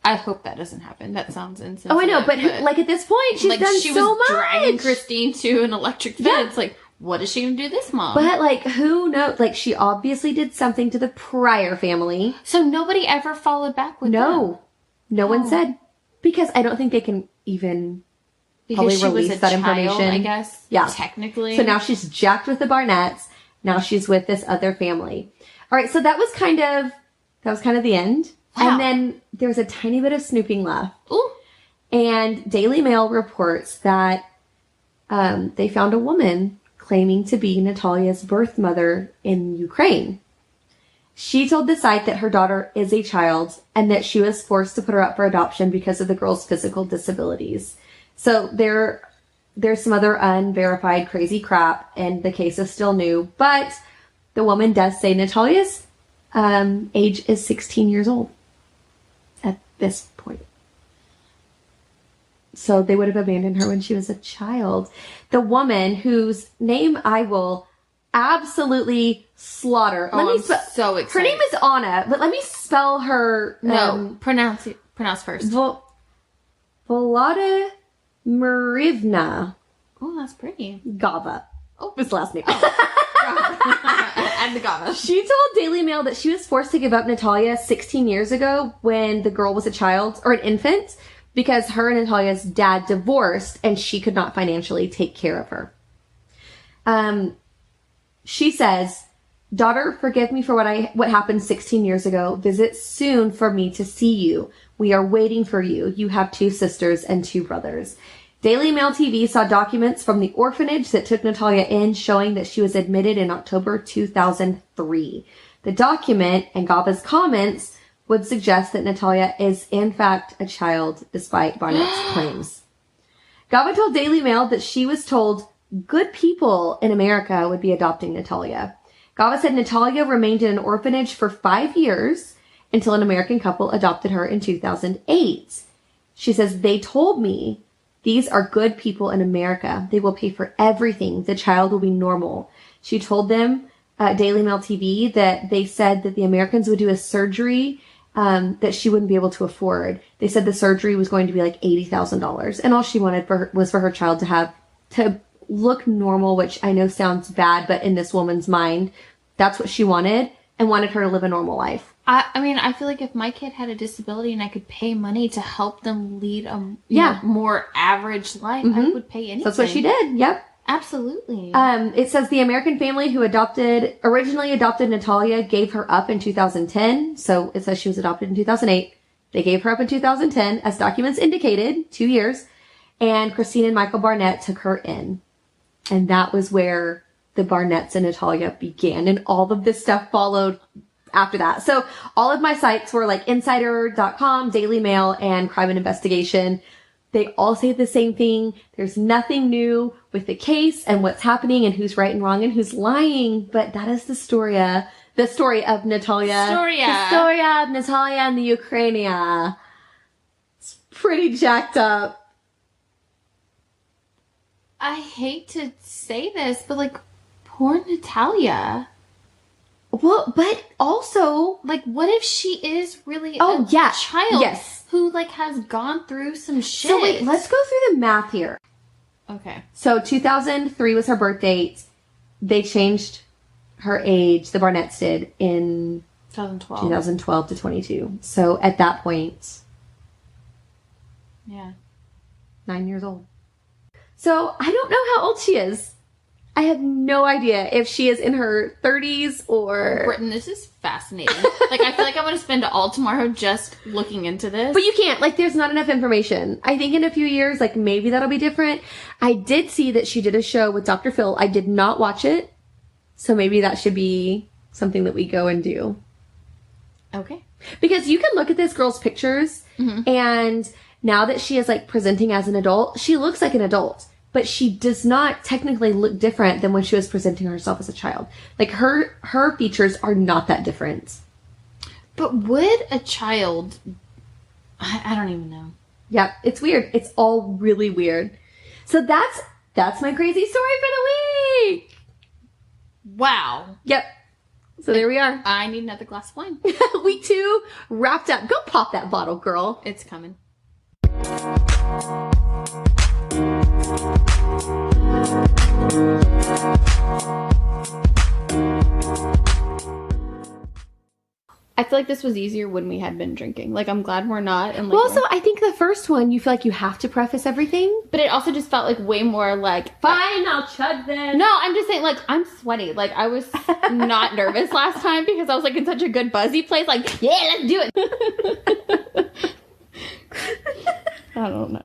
I hope that doesn't happen. That sounds insensitive. Oh, I know, but at this point, she's done she so was much. dragging Christine to an electric fence. Yeah. What is she going to do this, Mom? But, who knows? She obviously did something to the prior family. So nobody ever followed back with them? No one said. Because I don't think they can even probably release that information. I guess. Yeah. Technically. So now she's jacked with the Barnetts. Now she's with this other family. All right, so that was kind of the end. Wow. And then there was a tiny bit of snooping left. Ooh. And Daily Mail reports that they found a woman claiming to be Natalia's birth mother in Ukraine. She told the site that her daughter is a child and that she was forced to put her up for adoption because of the girl's physical disabilities. So there's some other unverified crazy crap, and the case is still new. But the woman does say Natalia's age is 16 years old at this point. So they would have abandoned her when she was a child. The woman whose name I will absolutely slaughter. I'm so excited. Her name is Anna, but let me spell her. Pronounce first. Volodymyrivna Oh, that's pretty. Gava. Oh, his last name. And the Gava. She told Daily Mail that she was forced to give up Natalia 16 years ago when the girl was a child or an infant because her and Natalia's dad divorced and she could not financially take care of her. She says, "Daughter, forgive me for what happened 16 years ago. Visit soon for me to see you. We are waiting for you. You have 2 sisters and 2 brothers." Daily Mail TV saw documents from the orphanage that took Natalia in showing that she was admitted in October 2003. The document and Gava's comments would suggest that Natalia is in fact a child despite Barnett's claims. Gava told Daily Mail that she was told good people in America would be adopting Natalia. Gava said Natalia remained in an orphanage for 5 years until an American couple adopted her in 2008. She says, "They told me these are good people in America. They will pay for everything. The child will be normal." She told them, Daily Mail TV, that they said that the Americans would do a surgery that she wouldn't be able to afford. They said the surgery was going to be like $80,000. And all she wanted was for her child to look normal, which I know sounds bad, but in this woman's mind, that's what she wanted and wanted her to live a normal life. I mean, I feel like if my kid had a disability and I could pay money to help them lead a more average life, I would pay anything. That's what she did. Yep. Absolutely. It says the American family who originally adopted Natalia gave her up in 2010. So it says she was adopted in 2008. They gave her up in 2010, as documents indicated, 2 years. And Christine and Michael Barnett took her in. And that was where the Barnetts and Natalia began. And all of this stuff followed after that. So all of my sites were like Insider.com, Daily Mail, and Crime and Investigation. They all say the same thing. There's nothing new with the case and what's happening and who's right and wrong and who's lying. But that is the story of Natalia. The story of Natalia and the Ukrania. It's pretty jacked up. I hate to say this, but like, poor Natalia. Well, but also, like, what if she is really a child who, like, has gone through some shit? So wait, let's go through the math here. Okay. So 2003 was her birth date. They changed her age, the Barnetts did, in 2012 to 22. So at that point, 9 years old. So I don't know how old she is. I have no idea if she is in her 30s or... Britton, this is fascinating. Like, I feel like I'm going to spend all tomorrow just looking into this. But you can't. Like, there's not enough information. I think in a few years, like, maybe that'll be different. I did see that she did a show with Dr. Phil. I did not watch it. So maybe that should be something that we go and do. Okay. Because you can look at this girl's pictures, and now that she is, like, presenting as an adult, she looks like an adult. But she does not technically look different than when she was presenting herself as a child. Like, her features are not that different. But would a child... I don't even know. Yeah, it's weird. It's all really weird. So that's my crazy story for the week. Wow. Yep. So there we are. I need another glass of wine. Week 2 wrapped up. Go pop that bottle, girl. It's coming. I feel like this was easier when we had been drinking. Like, I'm glad we're not. And like, well, also, I think the first one, you feel like you have to preface everything. But it also just felt like way more like, fine, I'll chug this. No, I'm just saying, like, I'm sweaty. Like, I was not nervous last time because I was, like, in such a good buzzy place. Like, yeah, let's do it. I don't know.